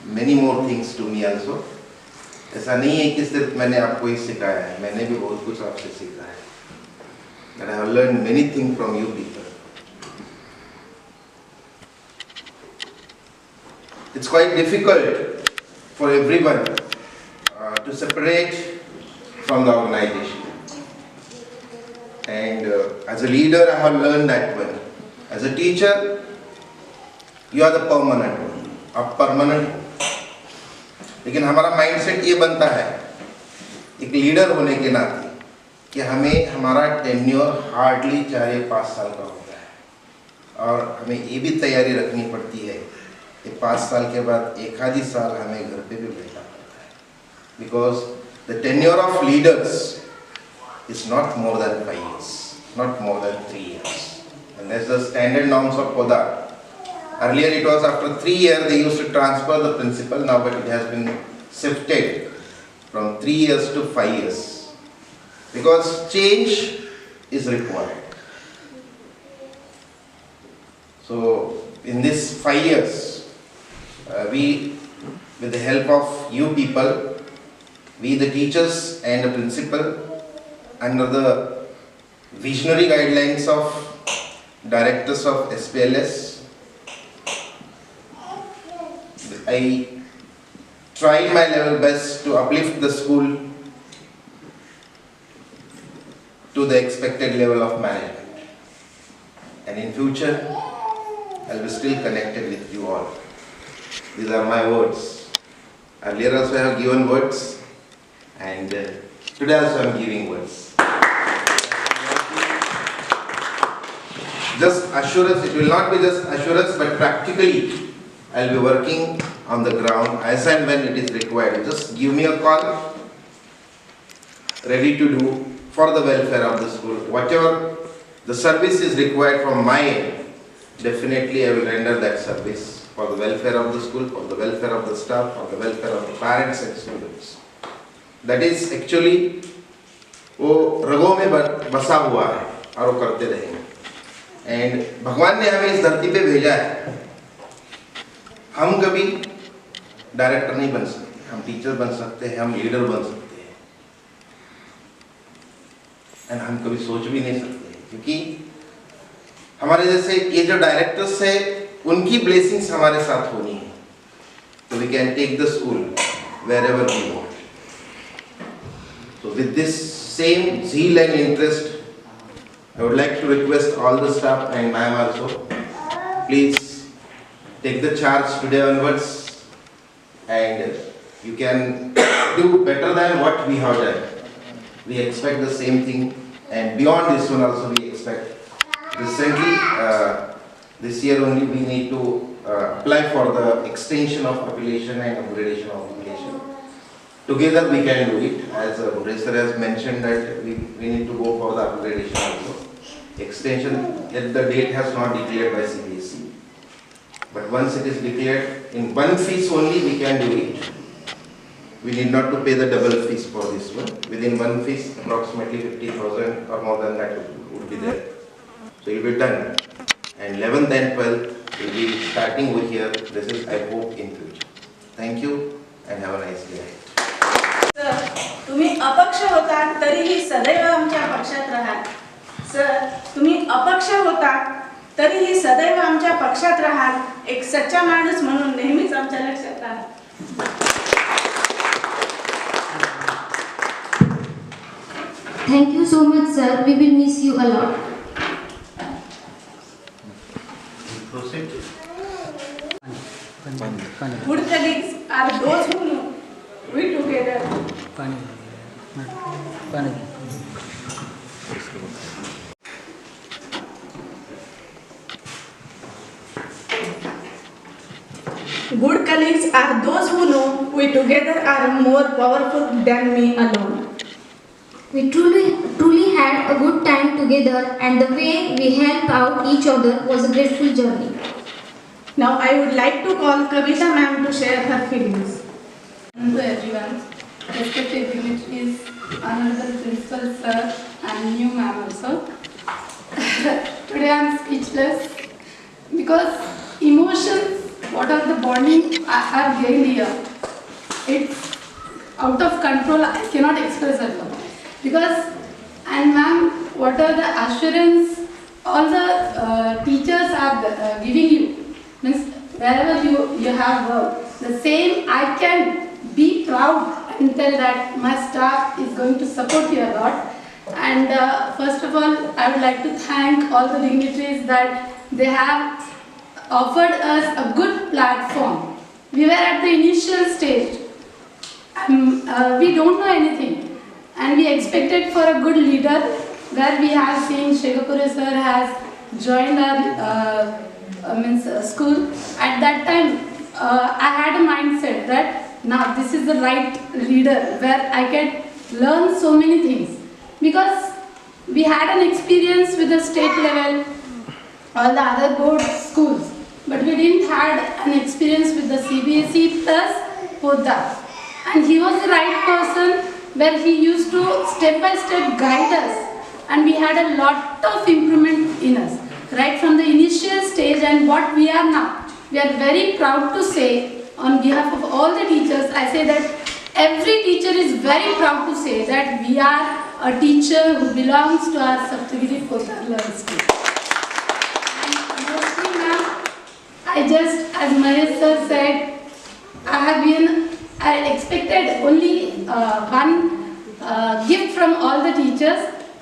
many more things to me also. ऐसा नहीं है कि सिर्फ मैंने आपको ही सिखाया है, मैंने भी बहुत कुछ आपसे सीखा है. And I have learned many things from you people. It's quite difficult for everyone to separate from the organization. And as a leader, I have learned that one. As a teacher, you are the permanent one. आप permanent हो. लेकिन हमारा mindset ये बनता है एक leader होने के नाते कि हमें हमारा टेन्योर हार्डली 4-5 साल का होता है और हमें ये भी तैयारी रखनी पड़ती है कि 5 साल के बाद एक आधी साल हमें घर पे भी बैठना पड़ता है. Because the tenure of leaders is not more than 5 years, not more than 3 years. And that's the standard norms of Podar. Earlier it was after 3 years they used to transfer the principal, now but it has been shifted from 3 years to 5 years. Because change is required. So in this 5 years, we, with the help of you people, we the teachers and the principal, under the visionary guidelines of directors of SPLS, I tried my level best to uplift the school to the expected level of management. And in future, I will be still connected with you all. These are my words. Earlier also I have given words, and today also I am giving words. just assurance, it will not be just assurance, but practically I'll be working on the ground as and when it is required. Just give me a call, ready to do for the welfare of the school. Whatever the service is required from my end, definitely I will render that service for the welfare of the school, for the welfare of the staff, for the welfare of the parents and students. That is actually वो रगों में बसा हुआ है और वो करते रहेंगे. एंड भगवान ने हमें इस धरती पे भेजा है. हम कभी डायरेक्टर नहीं बन सकते, हम टीचर बन सकते हैं, हम लीडर बन सकते हैं, एंड हम कभी सोच भी नहीं सकते, क्योंकि हमारे जैसे ये जो डायरेक्टर्स है उनकी ब्लेसिंग्स हमारे साथ होनी है. तो we can take the school wherever we want. So with this same zeal and interest, I would like to request all the staff and ma'am also, please take the charge today onwards, and you can do better than what we have done. We expect the same thing, and beyond this one also we expect. Recently, this year only we need to apply for the extension of appellation and upgradation of appellation. Together we can do it, as Professor has mentioned that we need to go for the upgradation also. Extension, yet the date has not declared by CBSE. But once it is declared, in one fees only we can do it. We need not to pay the double fees for this one. Within one fees, approximately 50,000 or more than that would be there. So it will be done. And 11th and 12th will be starting over here. This is, I hope, in future. Thank you and have a nice day. Sir, तुम्ही अपक्ष होता तरीही सदैव आमच्या पक्षात राहाल. Sir, तुम्ही अपक्ष होता तरीही सदैव आमच्या पक्षात राहाल. एक सच्चा माणूस म्हणून नेहमीच आमच्या लक्षात राहाल. Thank you so much, sir. We will miss you a lot. Good colleagues are those who know we together. Good colleagues are those who know we together are more powerful than me alone. We truly had a good time together, and the way we helped out each other was a grateful journey. Now I would like to call Kavita ma'am to share her feelings. Hello everyone, respected dignitaries, honorable principal sir and new ma'am also. Today I am speechless because emotions, what are the bonding I have gained here, it's out of control. I cannot express it now. Because, and ma'am, what are the assurance all the teachers are giving you, means wherever you have worked, the same I can be proud and tell that my staff is going to support you a lot. And first of all, I would like to thank all the dignitaries that they have offered us a good platform. We were at the initial stage. We don't know anything. And we expected for a good leader, where we have seen Shekhapure sir has joined our school. At that time, I had a mindset that now this is the right leader where I can learn so many things. Because we had an experience with the state level, all the other board schools, but we didn't had an experience with the CBSE plus Poddar. And he was the right person where he used to step by step guide us, and we had a lot of improvement in us right from the initial stage. And what we are now, we are very proud to say on behalf of all the teachers, I say that every teacher is very proud to say that we are a teacher who belongs to our Saptagiri Poddar Level School. And mostly ma'am, I just, as Mahesh sir said, I had expected only one gift from all the teachers,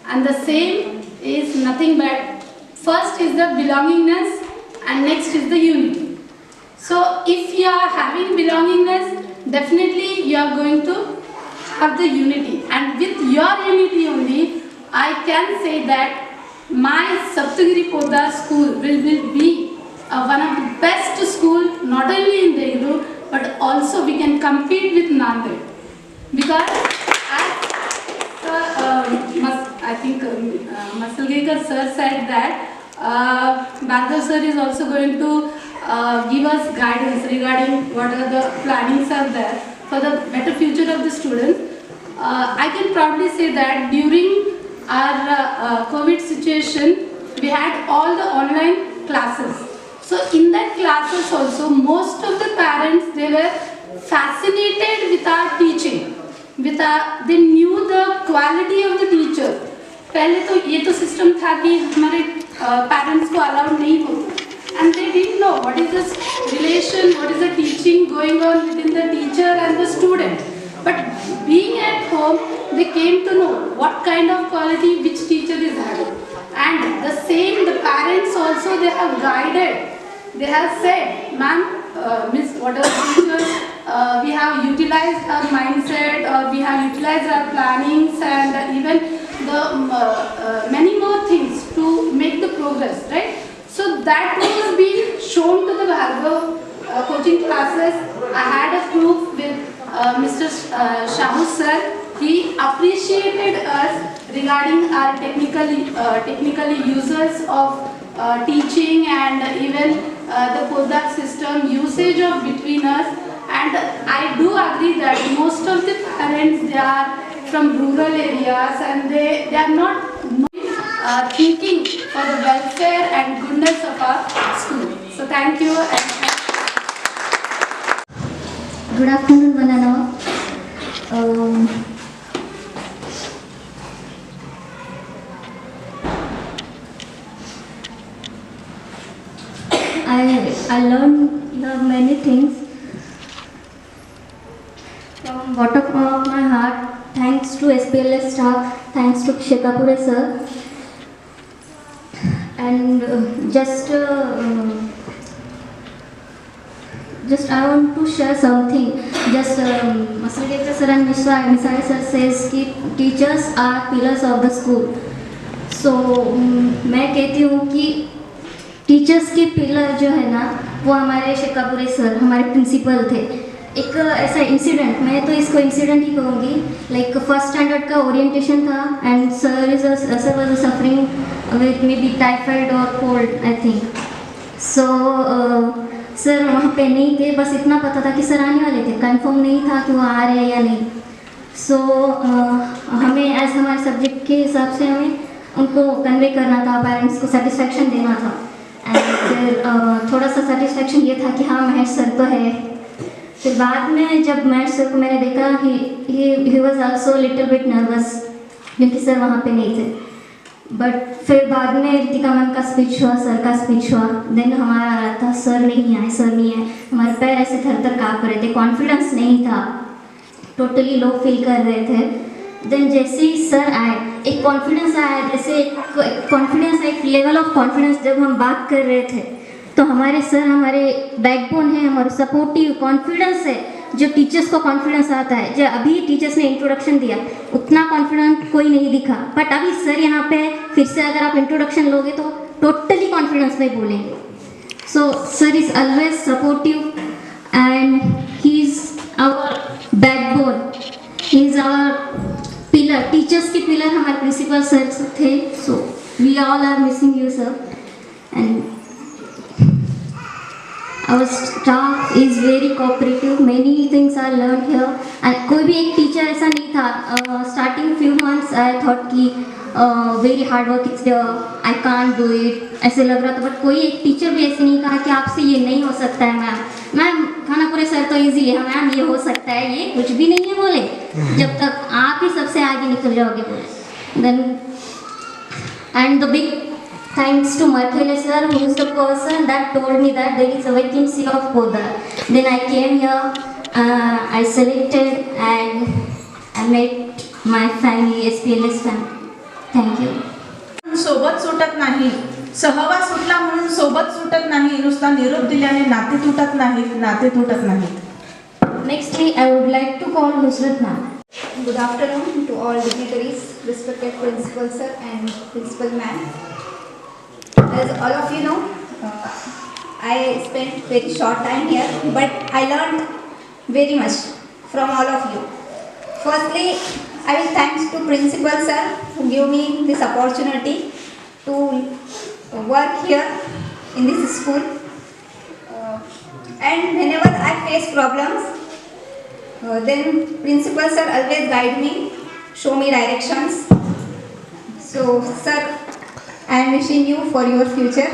and the same is nothing but first is the belongingness and next is the unity. So if you are having belongingness, definitely you are going to have the unity, and with your unity only I can say that my Saptagiri Podar school will be one of the best school, not only in Dehradun, but also we can compete with Nanded. Because as I think Masalgekar sir said that Bhargav sir is also going to give us guidance regarding what are the plannings are there for the better future of the students. I can proudly say that during our COVID situation, we had all the online classes. So in that classes also, most of the parents, they were fascinated with our teaching. They knew the quality of the teacher. पहले तो ये तो system था कि हमारे parents को allowed नहीं होता. And they didn't know what is the relation, what is the teaching going on within the teacher and the student. But being at home, they came to know what kind of quality which teacher is having. And the same, the parents also, they have guided. They have said, ma'am, miss, whatever teachers, we have utilized our mindset, or we have utilized our plannings, and even the many more things to make the progress, right? So that was being shown to the Bhargav coaching classes. I had a proof with Mr. Shahu sir. He appreciated us regarding our technical users of teaching, and even the Podar system usage of between us. And I do agree that most of the parents, they are from rural areas, and they are not thinking for the welfare and goodness of our school. So thank you. Good afternoon, one and all. I learned many things from bottom of my heart. Thanks to SPLS staff, thanks to Shekapure sir. And just I want to share something. Just Masalgekar sir and Misai sir says कि teachers are pillars of the school. So मैं कहती हूँ कि teachers के pillar जो है ना, वो हमारे शेखापुरे सर, हमारे प्रिंसिपल थे. एक ऐसा इंसिडेंट, मैं तो इसको इंसिडेंट ही कहूँगी, लाइक फर्स्ट स्टैंडर्ड का ओरिएंटेशन था, and sir was suffering with maybe typhoid और cold I think. So sir वहाँ पे नहीं थे, बस इतना पता था कि सर आने वाले थे, कंफर्म नहीं था कि वो आ रहे हैं या नहीं. सो हमें एज हमारे सब्जेक्ट के हिसाब से हमें उनको कन्वे करना था, पेरेंट्स को सेटिस्फेक्शन देना था. एंड फिर थोड़ा सा सेटिस्फेक्शन ये था कि हाँ महेश सर तो है. फिर बाद में जब महेश सर को मैंने देखा, he was also little bit nervous क्योंकि सर वहाँ पे नहीं थे. बट फिर बाद में रितिका मैम का स्पीच हुआ, सर का स्पीच हुआ, देन हमारा आ रहा था सर नहीं आए, सर नहीं आए. हमारे पैर ऐसे थर थर काँप रहे थे, कॉन्फिडेंस नहीं था, टोटली लो फील कर रहे थे. देन जैसे ही सर आए, एक कॉन्फिडेंस आया, जैसे एक कॉन्फिडेंस, एक लेवल ऑफ कॉन्फिडेंस. जब हम बात कर रहे थे तो हमारे सर हमारे बैकबोन है, हमारे सपोर्टिव कॉन्फिडेंस है. जो टीचर्स को कॉन्फिडेंस आता है, जो अभी टीचर्स ने इंट्रोडक्शन दिया, उतना कॉन्फिडेंट कोई नहीं दिखा, बट अभी सर यहाँ पे फिर से अगर आप इंट्रोडक्शन लोगे तो टोटली कॉन्फिडेंस में बोलेंगे. So sir is always supportive and he is our backbone, he is our pillar. Teachers के पिलर हमारे प्रिंसिपल सर थे. So we all are missing you sir. And our staff is very cooperative. Many things are learned here. And कोई भी एक teacher ऐसा नहीं था. Starting few months I thought कि very hard work is there, I can't do it, ऐसे लग रहा था. बट कोई एक टीचर भी ऐसे नहीं कहा कि आपसे ये नहीं हो सकता है मैम. खानापुरे सर तो इजीली है मैम, ये हो सकता है, ये कुछ भी नहीं है बोले, जब तक आप ही सबसे आगे निकल जाओगे बोले. Then and the big thanks to Markhele sir, who is the person that told me that there is a vacancy of Podar. Then I came here, I selected, and I met my family, SPLS family. Thank you. सोबत सुटत नाही, सहवास सुटला म्हणून सोबत सुटत नाही, नुसता निरोप दिल्याने नाते तुटत नाहीत, नाते तुटत नाहीत. Nextly, I would like to call Nusrat ma'am. Good afternoon to all dignitaries, respected principal sir and principal ma'am. As all of you know, I spent very short time here, but I learned very much from all of you. Firstly, I will thanks to Principal Sir who gave me this opportunity to work here in this school. And whenever I face problems, then Principal Sir always guide me, show me directions. So, Sir, I am wishing you for your future,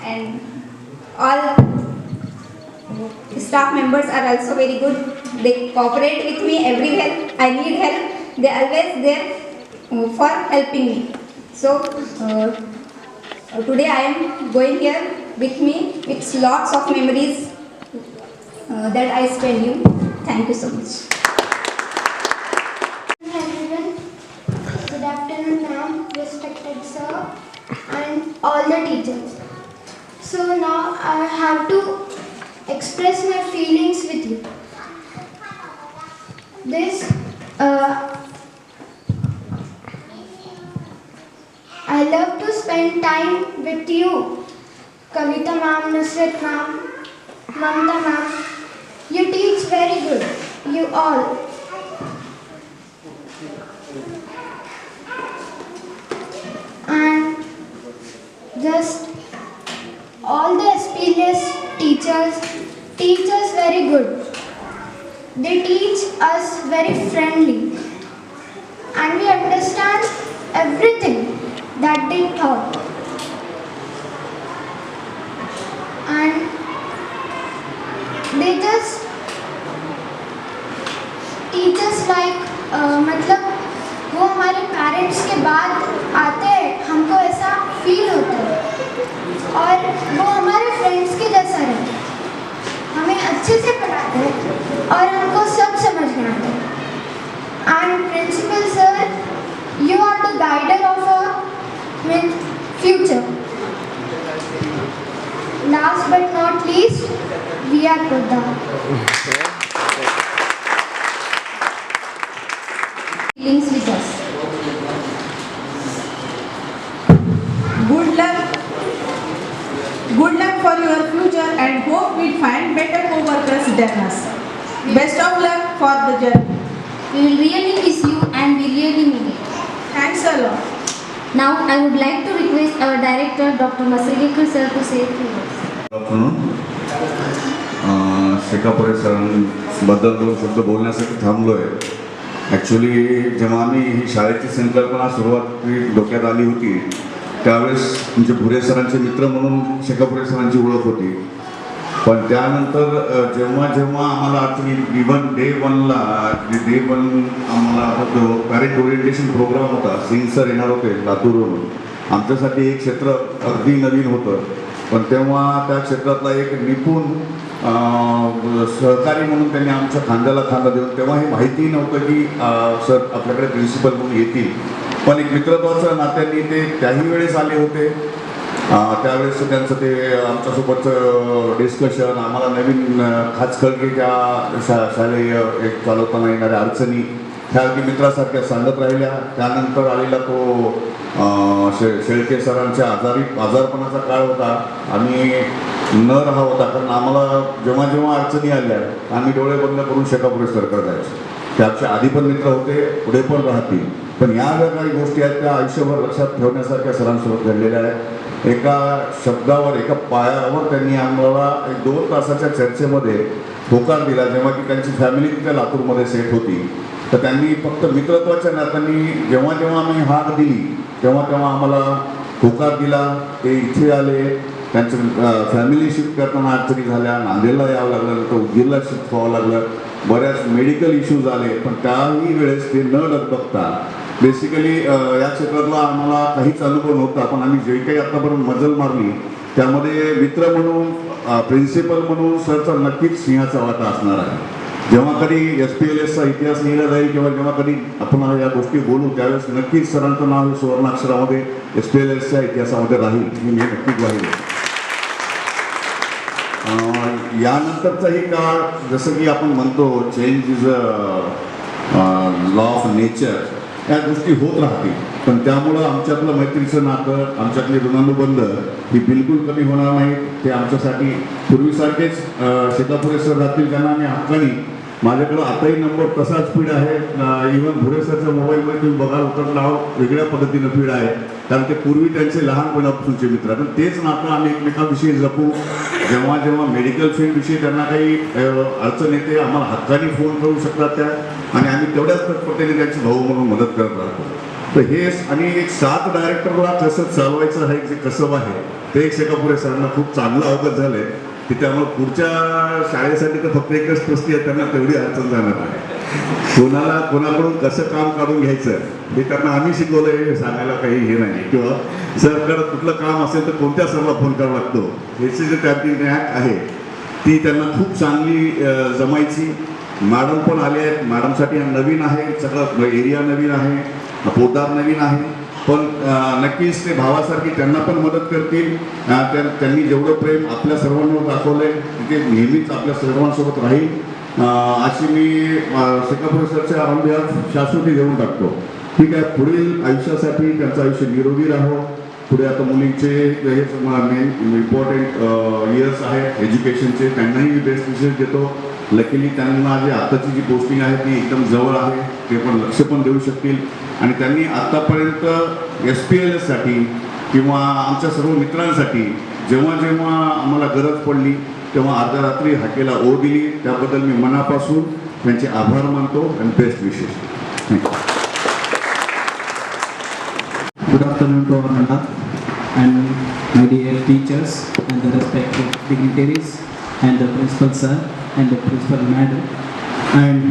and all staff members are also very good. They cooperate with me everywhere. I need help. They are always there for helping me. So today I am going here with me. It's lots of memories that I spend you. Thank you so much. Hello everyone. Good afternoon, ma'am, respected sir, and all the teachers. So now I have to express my feelings with you. I love to spend time with you, Kavita ma'am, Nusrat ma'am, Mamta ma'am. You teach very good, you all. And just all the SPLS teachers teach us very good. They teach us very friendly, and we understand everything that they taught. And they just teach us like मतलब वो हमारे parents के बाद आते हैं, हमको ऐसा feel होता है, और वो हमारे फ्रेंड्स के जैसा रहते हैं, हमें अच्छे से पढ़ाते हैं और हमको सब समझ में आता है. And Principal Sir, you are the guider of our future. Last but not least, we are Buddha. Feelings with us. Good luck for your future, and hope we find better co-workers than us. Best of luck for the journey. We will really miss you, and we really mean it. Thanks a lot. Now I would like to request our director, Dr. Masrikar sir, to say a few words. Good afternoon. शेकापुरे सरांबद्दल दोन शब्द बोलण्यासाठी थांबलो आहे. Actually जेव्हा आम्ही ही शाळेची संकल्पना सुरुवात डोक्यात आली होती त्यावेळेस म्हणजे भुरे सरांचे मित्र म्हणून शेकापुरे सरांची ओळख होती. पण त्यानंतर जेव्हा जेव्हा आम्हाला ॲक्च्युली इव्हन डे वनला आम्हाला तो पॅरेंट ओरिएंटेशन प्रोग्राम होता. सिंग सर येणार होते लातूरवरून. आमच्यासाठी एक क्षेत्र अगदी नवीन होतं, पण तेव्हा त्या क्षेत्रातला एक निपुण सहकारी म्हणून त्यांनी आमच्या खांद्याला खांदा देऊन, तेव्हा हे माहिती नव्हतं की सर आपल्याकडे प्रिन्सिपल म्हणून येतील, पण एक मित्रत्वाच्या नात्याने ते त्याही वेळेस आले होते. त्यावेळेस त्यांचं ते आमच्यासोबतचं डिस्कशन, आम्हाला नवीन खास कळके त्या शालेय एक चालवताना येणाऱ्या अडचणी ह्या अगदी मित्रासारख्या सांगत राहिल्या. त्यानंतर आलेला तो शेळके सरांच्या आजारपणाचा काळ होता. आम्ही न राहा होता, कारण आम्हाला जेव्हा जेव्हा अडचणी आल्या आम्ही डोळे बंद करून शेकापुरे सरकार जायचो. त्याच्या आधी पण मित्र होते, पुढे पण राहतील. पण या ज्या काही गोष्टी आहेत त्या आयुष्यभर लक्षात ठेवण्यासारख्या सरांसोबत घडलेल्या आहेत. एका शब्दावर, एका पायावर त्यांनी आम्हाला 1-2 तासाच्या चर्चेमध्ये होकार दिला. जेव्हा की त्यांची फॅमिली तिथे लातूरमध्ये सेट होती, तर त्यांनी फक्त मित्रत्वाच्या नात्याने जेव्हा जेव्हा आम्ही हाक दिली तेव्हा तेव्हा आम्हाला होकार दिला. ते इथे आले. त्यांचं फॅमिली शिफ्ट करताना अडचणी झाल्या, नांदेडला यावं लागलं, नंतर उदगीरला शिफ्ट व्हावं लागलं, बऱ्याच मेडिकल इश्यूज आले. पण त्याही वेळेस ते न डगबगता बेसिकली या क्षेत्रातला आम्हाला काहीच अनुभव नव्हता, पण आम्ही जे काही आत्तापर्यंत मजल मारली त्यामध्ये मित्र म्हणून, प्रिन्सिपल म्हणून सरचा नक्कीच सिंहाचा वाटा असणार आहे. जेव्हा कधी SPLSचा इतिहास लिहिला जाईल किंवा जेव्हा कधी आपण या गोष्टी बोलू त्यावेळेस नक्कीच सरांचं नाव सुवर्णाक्षरामध्ये SPLSच्या इतिहासामध्ये राहील, ही मी नक्की ग्वाही देतो. यानंतरचाही काळ, जसं की आपण म्हणतो change is a law of nature, या गोष्टी होत राहतील. पण त्यामुळं आमच्यातलं मैत्रीचं नातं, आमच्यातले ऋणानुबंध ही बिलकुल कमी होणार नाहीत. ते आमच्यासाठी पूर्वीसारखेच शेतापुरे सर राहतील त्यांना आम्ही हक्कानी, माझ्याकडं आताही नंबर तसाच फीड आहे. इव्हन भुरेसरच्या मोबाईलमध्ये तुम्ही बघाल तर नाव वेगळ्या पद्धतीनं फीड आहे, कारण ते पूर्वी त्यांचे लहानपणापासूनचे मित्र. पण तेच नातं आम्ही एकमेकांविषयी जपू. जेव्हा जेव्हा मेडिकल फील्डविषयी त्यांना काही अडचण येते, आम्हाला हक्कानी फोन करू शकतात त्या, आणि आम्ही तेवढ्याच तत्परतेने त्यांचे भाऊ म्हणून मदत करत राहतो. तर हे आणि एक 7 डायरेक्टरला कसं चालवायचं आहे, जे कसब आहे ते एक शेकापुरे सरांना खूप चांगलं अवगत झालं आहे, की त्यामुळे पुढच्या शाळेसाठी तर फक्त एकच प्रश्न आहे, त्यांना तेवढी अडचण जाणार आहे. कोणाकडून कसं काम काढून घ्यायचं हे त्यांना आम्ही शिकवलं आहे, सांगायला काही हे नाही. किंवा सरकडं कुठलं काम असेल तर कोणत्या सरला फोन करावा लागतो, याची जे त्यातली नॅक आहे ती त्यांना खूप चांगली जमायची. मॅडम पण आले आहेत, मॅडमसाठी नवीन आहे, सगळं एरिया नवीन आहे, पोदार नवीन आहे, पण नक्कीच ते भावासारखी त्यांना पण मदत करतील. त्यांनी जेवढं प्रेम आपल्या सर्वांवर दाखवलंय ते नेहमीच आपल्या सर्वांसोबत राहील अशी मी शेकापुरे सरच्या ऑन बिहाफ शाश्वती देऊन टाकतो. ठीक आहे, पुढील आयुष्यासाठी त्यांचं आयुष्य निरोगी राहो. पुढे आता मुलींचे हेच मेन इम्पॉर्टंट इयर्स आहेत एज्युकेशनचे, त्यांनाही मी बेस्ट विशेष देतो. लकीली त्यांना जे आताची जी पोस्टिंग आहे ती एकदम जवळ आहे, ते पण लक्ष पण देऊ शकतील. आणि त्यांनी आत्तापर्यंत SPLSसाठी किंवा आमच्या सर्व मित्रांसाठी जेव्हा जेव्हा आम्हाला गरज पडली तेव्हा अर्ध्या रात्री हाकेला ओढ दिली, त्याबद्दल मी मनापासून त्यांचे आभार मानतो आणि बेस्ट विशेष. Thank you. Good afternoon to all and my dear teachers and the respected dignitaries and the principal sir and the principal madam and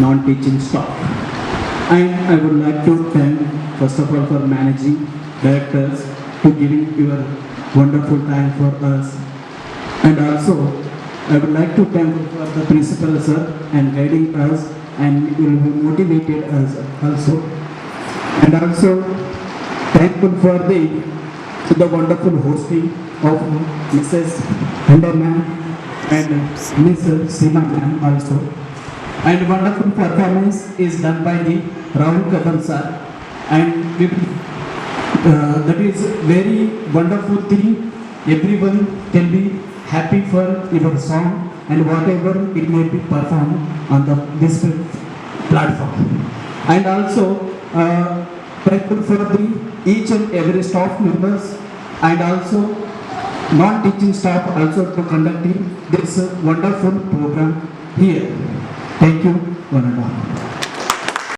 non-teaching staff. And I would like to thank first of all for managing directors to giving your wonderful time for us. And also I would like to thank for the principal sir and guiding us and will be motivated us also. And also thankful for the wonderful hosting of Mrs. Handa ma'am and Mrs. Seema ma'am also. And wonderful performance is done by the Rahul Kadam sir. And that is very wonderful thing. Everyone can be happy for your song and whatever it may be performed on this platform. And also thankful for each and every staff members and also non-teaching staff also to conducting this wonderful program here. Thank you, one and all.